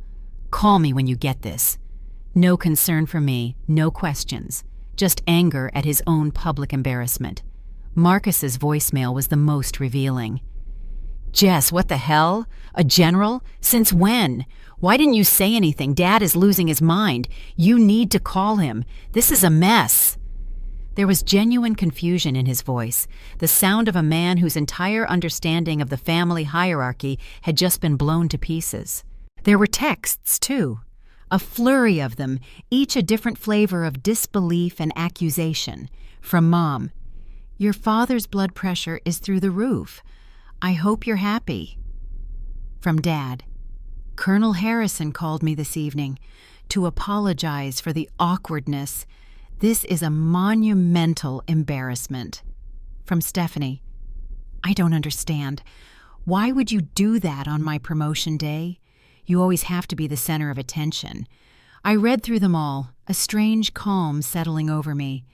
Call me when you get this." No concern for me, no questions. Just anger at his own public embarrassment. Marcus's voicemail was the most revealing. Jess, what the hell? A general? Since when? Why didn't you say anything? Dad is losing his mind. You need to call him. This is a mess. There was genuine confusion in his voice, the sound of a man whose entire understanding of the family hierarchy had just been blown to pieces. There were texts, too. A flurry of them, each a different flavor of disbelief and accusation. From Mom, "Your father's blood pressure is through the roof. I hope you're happy." From Dad, "Colonel Harrison called me this evening to apologize for the awkwardness. This is a monumental embarrassment." From Stephanie, "I don't understand. Why would you do that on my promotion day? You always have to be the center of attention." I read through them all, a strange calm settling over me.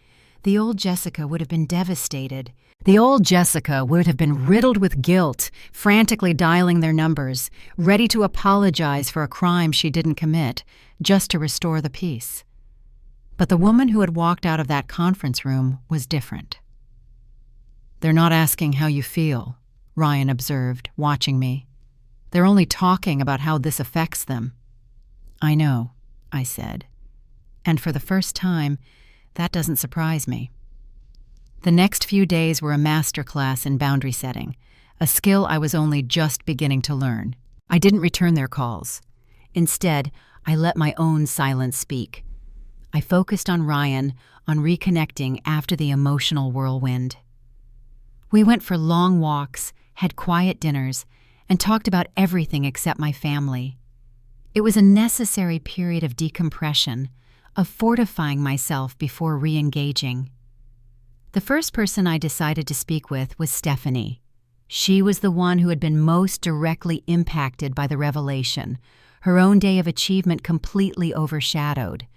The old Jessica would have been devastated. The old Jessica would have been riddled with guilt, frantically dialing their numbers, ready to apologize for a crime she didn't commit, just to restore the peace. But the woman who had walked out of that conference room was different. "They're not asking how you feel," Ryan observed, watching me. "They're only talking about how this affects them." "I know," I said. And for the first time, that doesn't surprise me. The next few days were a masterclass in boundary setting, a skill I was only just beginning to learn. I didn't return their calls. Instead, I let my own silence speak. I focused on Ryan, on reconnecting after the emotional whirlwind. We went for long walks, had quiet dinners, and talked about everything except my family. It was a necessary period of decompression, of fortifying myself before re-engaging. The first person I decided to speak with was Stephanie. She was the one who had been most directly impacted by the revelation, her own day of achievement completely overshadowed.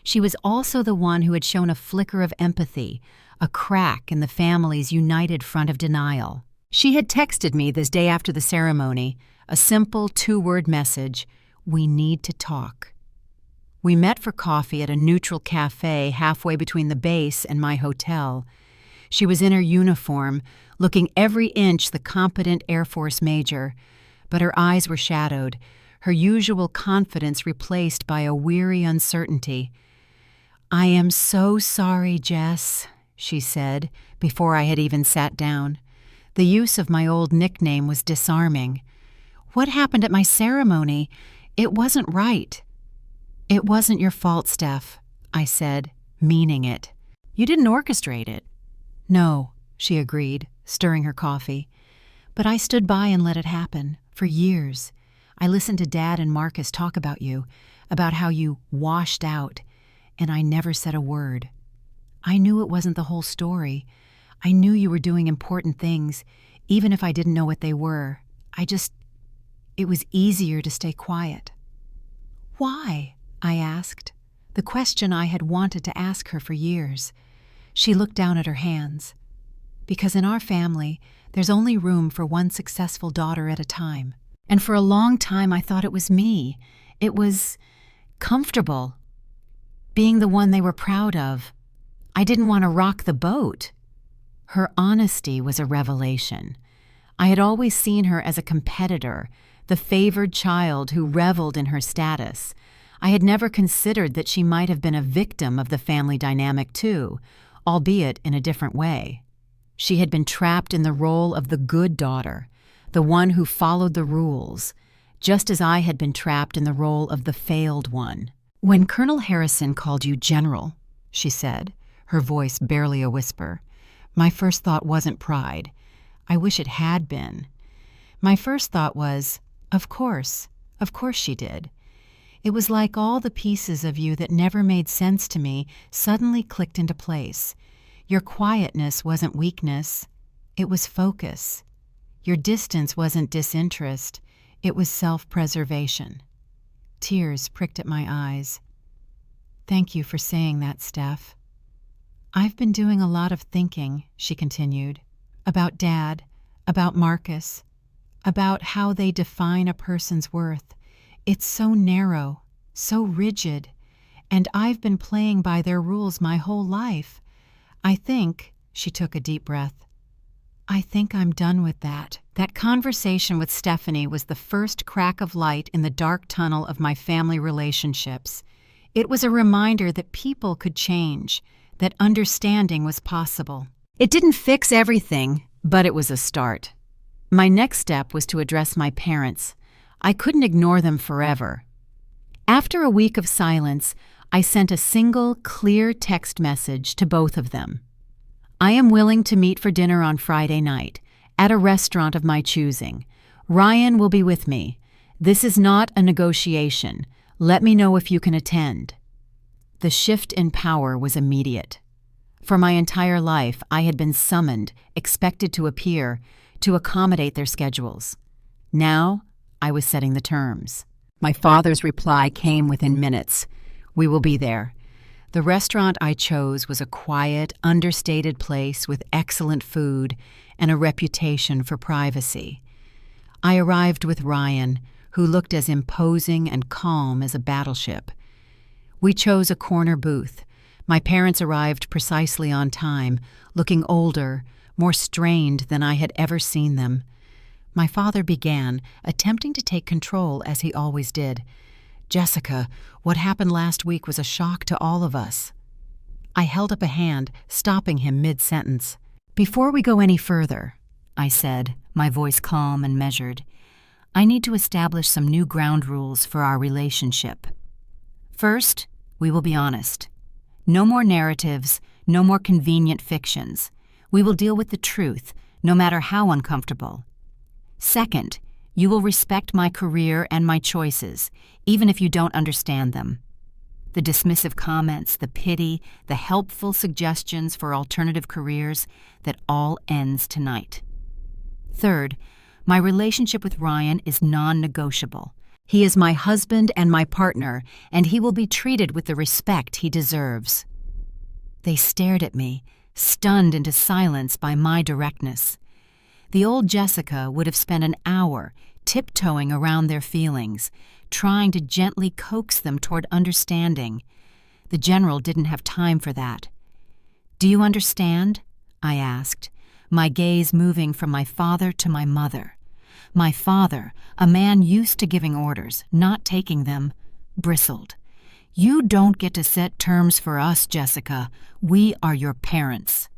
She was also the one who had shown a flicker of empathy, a crack in the family's united front of denial. She had texted me this day after the ceremony, a simple 2-word message, "We need to talk." We met for coffee at a neutral cafe halfway between the base and my hotel. She was in her uniform, looking every inch the competent Air Force major, but her eyes were shadowed, her usual confidence replaced by a weary uncertainty. "I am so sorry, Jess," she said, before I had even sat down. The use of my old nickname was disarming. "What happened at my ceremony? It wasn't right." "It wasn't your fault, Steph," I said, meaning it. "You didn't orchestrate it." "No," she agreed, stirring her coffee. "But I stood by and let it happen, for years. I listened to Dad and Marcus talk about you, about how you washed out, and I never said a word. I knew it wasn't the whole story. I knew you were doing important things, even if I didn't know what they were. It was easier to stay quiet." "Why?" I asked, the question I had wanted to ask her for years. She looked down at her hands. "Because in our family, there's only room for one successful daughter at a time. And for a long time, I thought it was me. It was comfortable, being the one they were proud of. I didn't want to rock the boat." Her honesty was a revelation. I had always seen her as a competitor, the favored child who reveled in her status. I had never considered that she might have been a victim of the family dynamic too, albeit in a different way. She had been trapped in the role of the good daughter, the one who followed the rules, just as I had been trapped in the role of the failed one. "When Colonel Harrison called you General," she said, her voice barely a whisper, "my first thought wasn't pride. I wish it had been. My first thought was, of course she did. It was like all the pieces of you that never made sense to me suddenly clicked into place. Your quietness wasn't weakness, it was focus. Your distance wasn't disinterest, it was self-preservation." Tears pricked at my eyes. "Thank you for saying that, Steph." "I've been doing a lot of thinking," she continued, "about Dad, about Marcus, about how they define a person's worth. It's so narrow, so rigid, and I've been playing by their rules my whole life. I think," she took a deep breath, I think I'm done with that. That conversation with Stephanie was the first crack of light in the dark tunnel of my family relationships. It was a reminder that people could change, that understanding was possible. It didn't fix everything, but it was a start. My next step was to address my parents. I couldn't ignore them forever. After a week of silence, I sent a single, clear text message to both of them. I am willing to meet for dinner on Friday night, at a restaurant of my choosing. Ryan will be with me. This is not a negotiation. Let me know if you can attend. The shift in power was immediate. For my entire life, I had been summoned, expected to appear, to accommodate their schedules. Now, I was setting the terms. My father's reply came within minutes. We will be there. The restaurant I chose was a quiet, understated place with excellent food and a reputation for privacy. I arrived with Ryan, who looked as imposing and calm as a battleship. We chose a corner booth. My parents arrived precisely on time, looking older, more strained than I had ever seen them. My father began, attempting to take control as he always did. "Jessica, what happened last week was a shock to all of us." I held up a hand, stopping him mid-sentence. "Before we go any further," I said, my voice calm and measured, "I need to establish some new ground rules for our relationship. First, we will be honest. No more narratives, no more convenient fictions. We will deal with the truth, no matter how uncomfortable. Second, you will respect my career and my choices, even if you don't understand them. The dismissive comments, the pity, the helpful suggestions for alternative careers, that all ends tonight. Third, my relationship with Ryan is non-negotiable. He is my husband and my partner, and he will be treated with the respect he deserves." They stared at me, stunned into silence by my directness. The old Jessica would have spent an hour tiptoeing around their feelings, trying to gently coax them toward understanding. The general didn't have time for that. "Do you understand?" I asked, my gaze moving from my father to my mother. My father, a man used to giving orders, not taking them, bristled. "You don't get to set terms for us, Jessica. We are your parents."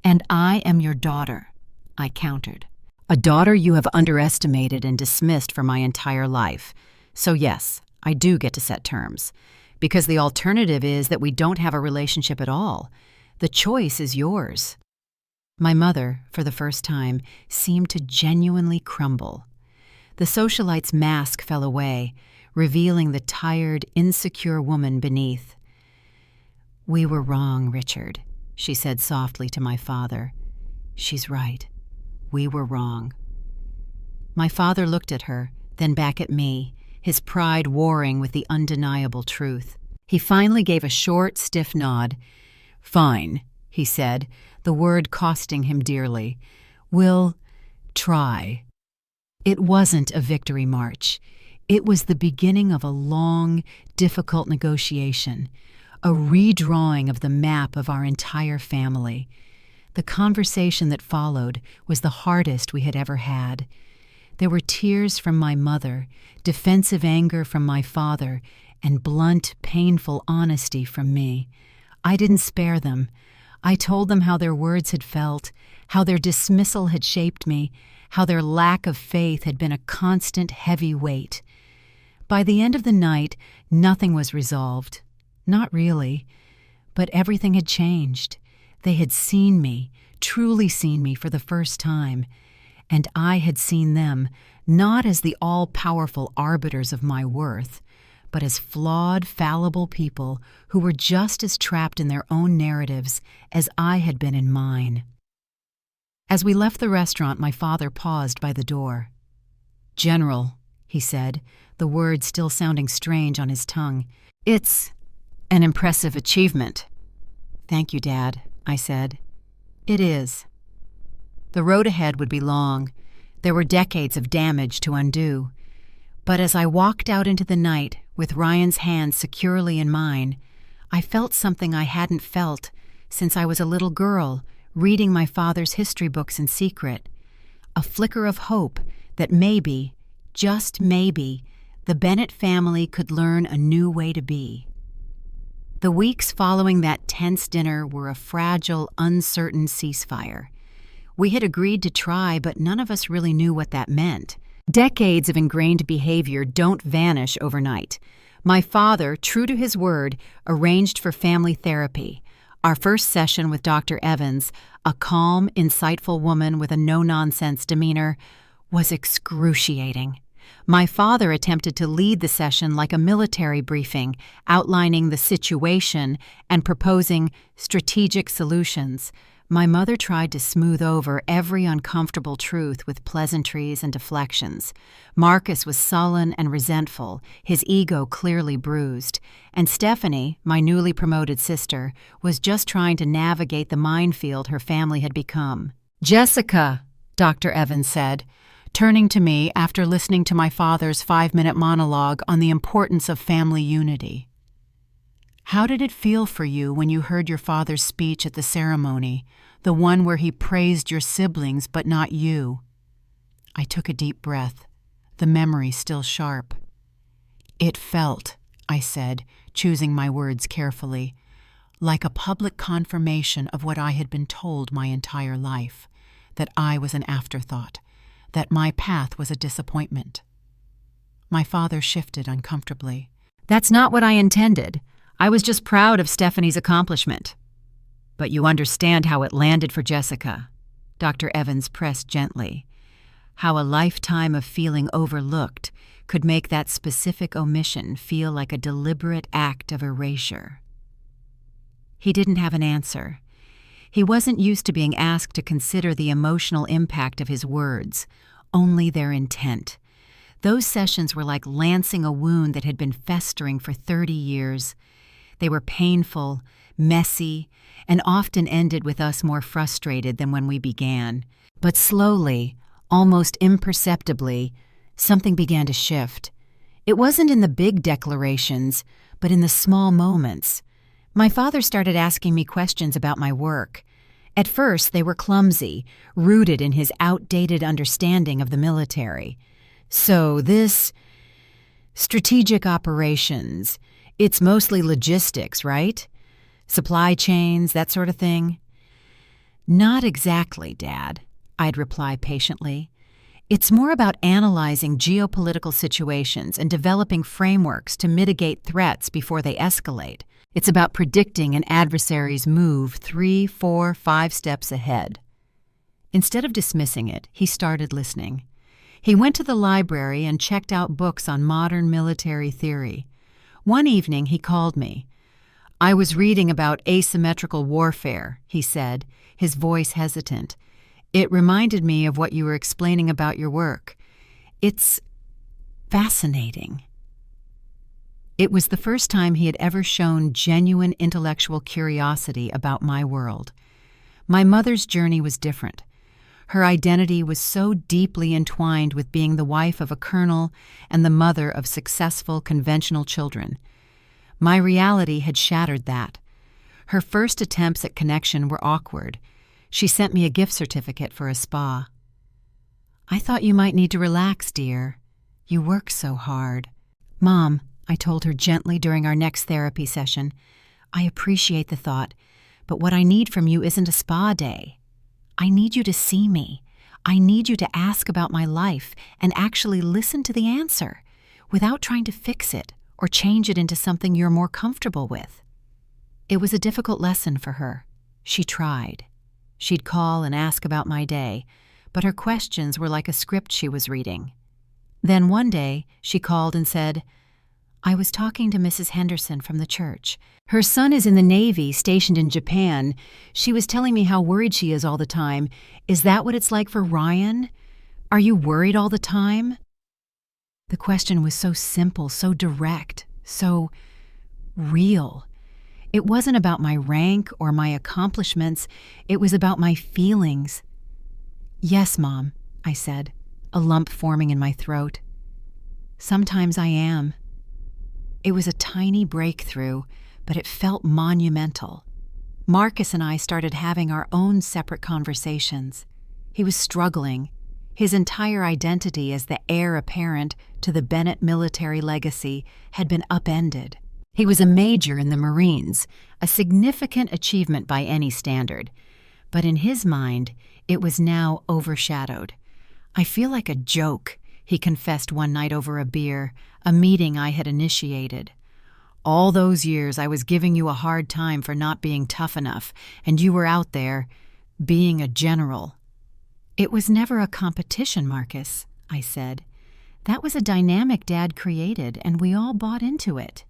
"And I am your daughter," I countered. "A daughter you have underestimated and dismissed for my entire life. So yes, I do get to set terms. Because the alternative is that we don't have a relationship at all. The choice is yours." My mother, for the first time, seemed to genuinely crumble. The socialite's mask fell away, revealing the tired, insecure woman beneath. "We were wrong, Richard," she said softly to my father. "She's right. We were wrong." My father looked at her, then back at me, his pride warring with the undeniable truth. He finally gave a short, stiff nod. "Fine," he said, the word costing him dearly. "We'll try." It wasn't a victory march. It was the beginning of a long, difficult negotiation, a redrawing of the map of our entire family. The conversation that followed was the hardest we had ever had. There were tears from my mother, defensive anger from my father, and blunt, painful honesty from me. I didn't spare them. I told them how their words had felt, how their dismissal had shaped me, how their lack of faith had been a constant heavy weight. By the end of the night, nothing was resolved. Not really. But everything had changed. They had seen me, truly seen me for the first time. And I had seen them, not as the all-powerful arbiters of my worth, but as flawed, fallible people who were just as trapped in their own narratives as I had been in mine. As we left the restaurant, my father paused by the door. "General," he said, the words still sounding strange on his tongue, "it's an impressive achievement." "Thank you, Dad," I said. "It is." The road ahead would be long. There were decades of damage to undo. But as I walked out into the night, with Ryan's hand securely in mine, I felt something I hadn't felt since I was a little girl, reading my father's history books in secret, a flicker of hope that maybe, just maybe, the Bennett family could learn a new way to be. The weeks following that tense dinner were a fragile, uncertain ceasefire. We had agreed to try, but none of us really knew what that meant. Decades of ingrained behavior don't vanish overnight. My father, true to his word, arranged for family therapy. Our first session with Dr. Evans, a calm, insightful woman with a no-nonsense demeanor, was excruciating. My father attempted to lead the session like a military briefing, outlining the situation and proposing strategic solutions. My mother tried to smooth over every uncomfortable truth with pleasantries and deflections. Marcus was sullen and resentful, his ego clearly bruised. And Stephanie, my newly promoted sister, was just trying to navigate the minefield her family had become. "Jessica," Dr. Evans said, turning to me after listening to my father's 5-minute monologue on the importance of family unity. "How did it feel for you when you heard your father's speech at the ceremony, the one where he praised your siblings but not you?" I took a deep breath, the memory still sharp. "It felt," I said, choosing my words carefully, "like a public confirmation of what I had been told my entire life, that I was an afterthought, that my path was a disappointment." My father shifted uncomfortably. "That's not what I intended. I was just proud of Stephanie's accomplishment." "But you understand how it landed for Jessica," Dr. Evans pressed gently. "How a lifetime of feeling overlooked could make that specific omission feel like a deliberate act of erasure." He didn't have an answer. He wasn't used to being asked to consider the emotional impact of his words, only their intent. Those sessions were like lancing a wound that had been festering for 30 years. They were painful, messy, and often ended with us more frustrated than when we began. But slowly, almost imperceptibly, something began to shift. It wasn't in the big declarations, but in the small moments. My father started asking me questions about my work. At first, they were clumsy, rooted in his outdated understanding of the military. "So this strategic operations, it's mostly logistics, right? Supply chains, that sort of thing?" "Not exactly, Dad," I'd reply patiently. "It's more about analyzing geopolitical situations and developing frameworks to mitigate threats before they escalate. It's about predicting an adversary's move 3, 4, 5 steps ahead." Instead of dismissing it, he started listening. He went to the library and checked out books on modern military theory. One evening, he called me. "I was reading about asymmetrical warfare," he said, his voice hesitant. "It reminded me of what you were explaining about your work. It's fascinating." It was the first time he had ever shown genuine intellectual curiosity about my world. My mother's journey was different. Her identity was so deeply entwined with being the wife of a colonel and the mother of successful, conventional children. My reality had shattered that. Her first attempts at connection were awkward. She sent me a gift certificate for a spa. "I thought you might need to relax, dear. You work so hard." "Mom," I told her gently during our next therapy session, "I appreciate the thought, but what I need from you isn't a spa day. I need you to see me. I need you to ask about my life and actually listen to the answer, without trying to fix it or change it into something you're more comfortable with." It was a difficult lesson for her. She tried. She'd call and ask about my day, but her questions were like a script she was reading. Then one day, she called and said, "I was talking to Mrs. Henderson from the church. Her son is in the Navy, stationed in Japan. She was telling me how worried she is all the time. Is that what it's like for Ryan? Are you worried all the time?" The question was so simple, so direct, so real. It wasn't about my rank or my accomplishments. It was about my feelings. "Yes, Mom," I said, a lump forming in my throat. "Sometimes I am." It was a tiny breakthrough, but it felt monumental. Marcus and I started having our own separate conversations. He was struggling. His entire identity as the heir apparent to the Bennett military legacy had been upended. He was a major in the Marines, a significant achievement by any standard. But in his mind, it was now overshadowed. "I feel like a joke," he confessed one night over a beer, a meeting I had initiated. "All those years I was giving you a hard time for not being tough enough, and you were out there, being a general." "It was never a competition, Marcus," I said. "That was a dynamic Dad created, and we all bought into it."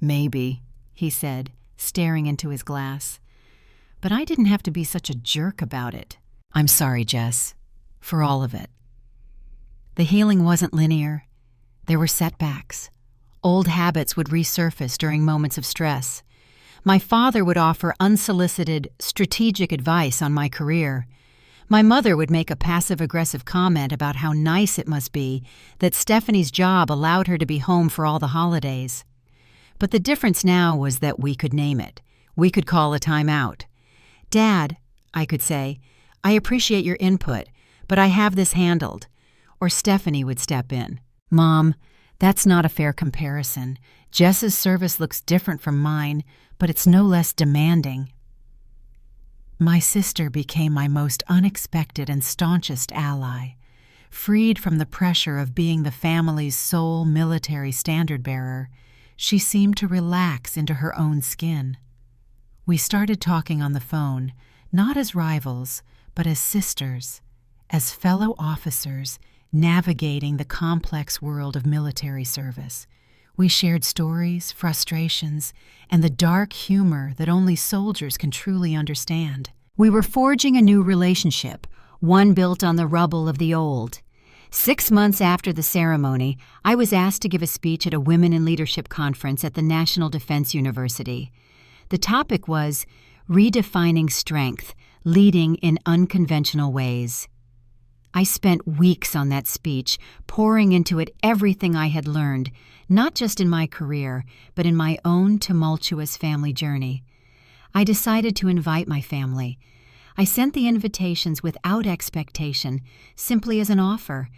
"Maybe," he said, staring into his glass. "But I didn't have to be such a jerk about it. I'm sorry, Jess, for all of it." The healing wasn't linear. There were setbacks. Old habits would resurface during moments of stress. My father would offer unsolicited, strategic advice on my career. My mother would make a passive-aggressive comment about how nice it must be that Stephanie's job allowed her to be home for all the holidays. But the difference now was that we could name it. We could call a timeout. "Dad," I could say, "I appreciate your input, but I have this handled." Or Stephanie would step in. "Mom, that's not a fair comparison. Jess's service looks different from mine, but it's no less demanding." My sister became my most unexpected and staunchest ally. Freed from the pressure of being the family's sole military standard-bearer, she seemed to relax into her own skin. We started talking on the phone, not as rivals, but as sisters, as fellow officers navigating the complex world of military service. We shared stories, frustrations, and the dark humor that only soldiers can truly understand. We were forging a new relationship, one built on the rubble of the old. 6 months after the ceremony, I was asked to give a speech at a Women in Leadership conference at the National Defense University. The topic was Redefining Strength, Leading in Unconventional Ways. I spent weeks on that speech, pouring into it everything I had learned, not just in my career, but in my own tumultuous family journey. I decided to invite my family. I sent the invitations without expectation, simply as an offer.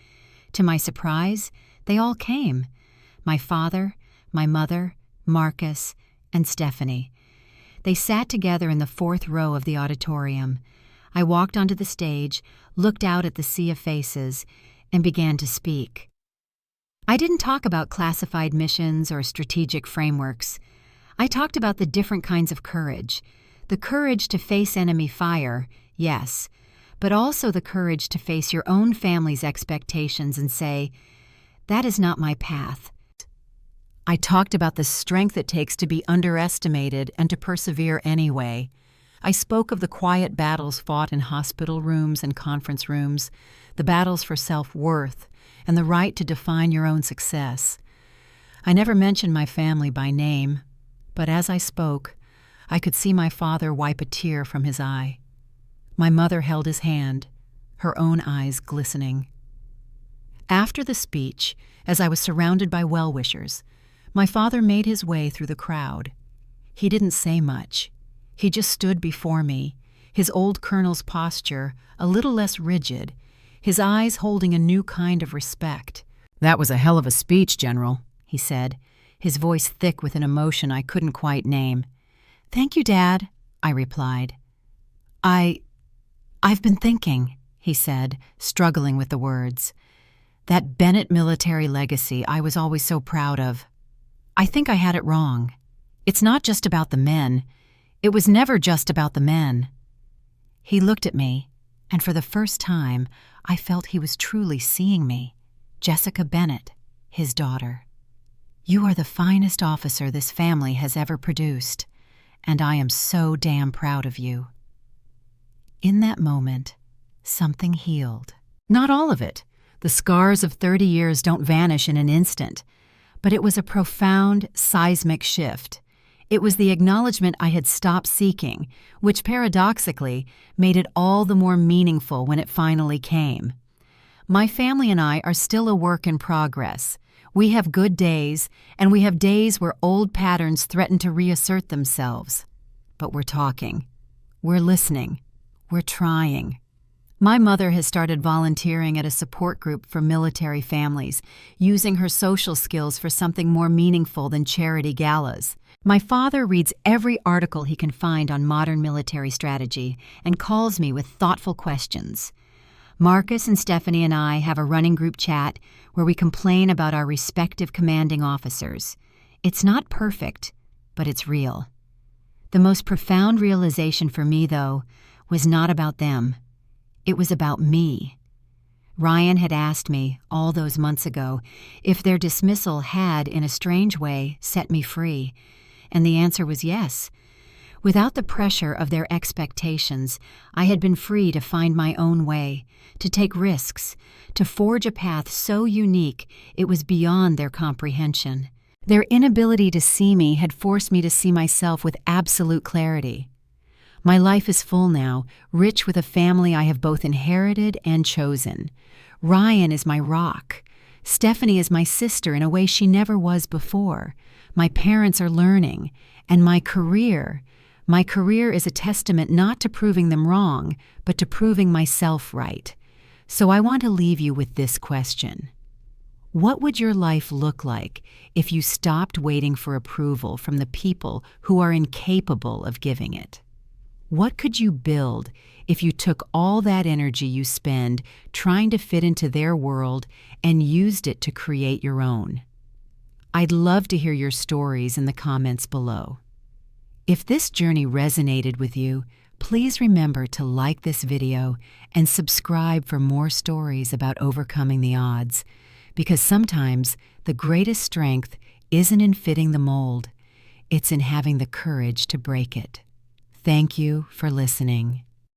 To my surprise, they all came. My father, my mother, Marcus, and Stephanie. They sat together in the 4th row of the auditorium. I walked onto the stage, looked out at the sea of faces, and began to speak. I didn't talk about classified missions or strategic frameworks. I talked about the different kinds of courage. The courage to face enemy fire, yes, but also the courage to face your own family's expectations and say, "That is not my path." I talked about the strength it takes to be underestimated and to persevere anyway. I spoke of the quiet battles fought in hospital rooms and conference rooms, the battles for self-worth and the right to define your own success. I never mentioned my family by name, but as I spoke, I could see my father wipe a tear from his eye. My mother held his hand, her own eyes glistening. After the speech, as I was surrounded by well-wishers, my father made his way through the crowd. He didn't say much. He just stood before me, his old colonel's posture a little less rigid, his eyes holding a new kind of respect. "That was a hell of a speech, General," he said, his voice thick with an emotion I couldn't quite name. "Thank you, Dad," I replied. I've been thinking," he said, struggling with the words. "That Bennett military legacy I was always so proud of. I think I had it wrong. It's not just about the men. It was never just about the men." He looked at me, and for the first time, I felt he was truly seeing me, Jessica Bennett, his daughter. "You are the finest officer this family has ever produced, and I am so damn proud of you." In that moment, something healed. Not all of it. The scars of 30 years don't vanish in an instant. But it was a profound, seismic shift. It was the acknowledgement I had stopped seeking, which paradoxically made it all the more meaningful when it finally came. My family and I are still a work in progress. We have good days, and we have days where old patterns threaten to reassert themselves. but we're talking. We're listening. We're trying. My mother has started volunteering at a support group for military families, using her social skills for something more meaningful than charity galas. My father reads every article he can find on modern military strategy and calls me with thoughtful questions. Marcus and Stephanie and I have a running group chat where we complain about our respective commanding officers. It's not perfect, but it's real. The most profound realization for me, though, was not about them. It was about me. Ryan had asked me, all those months ago, if their dismissal had, in a strange way, set me free, and the answer was yes. Without the pressure of their expectations, I had been free to find my own way, to take risks, to forge a path so unique it was beyond their comprehension. Their inability to see me had forced me to see myself with absolute clarity. My life is full now, rich with a family I have both inherited and chosen. Ryan is my rock. Stephanie is my sister in a way she never was before. My parents are learning. And my career is a testament not to proving them wrong, but to proving myself right. So I want to leave you with this question. What would your life look like if you stopped waiting for approval from the people who are incapable of giving it? What could you build if you took all that energy you spend trying to fit into their world and used it to create your own? I'd love to hear your stories in the comments below. If this journey resonated with you, please remember to like this video and subscribe for more stories about overcoming the odds, because sometimes the greatest strength isn't in fitting the mold, it's in having the courage to break it. Thank you for listening.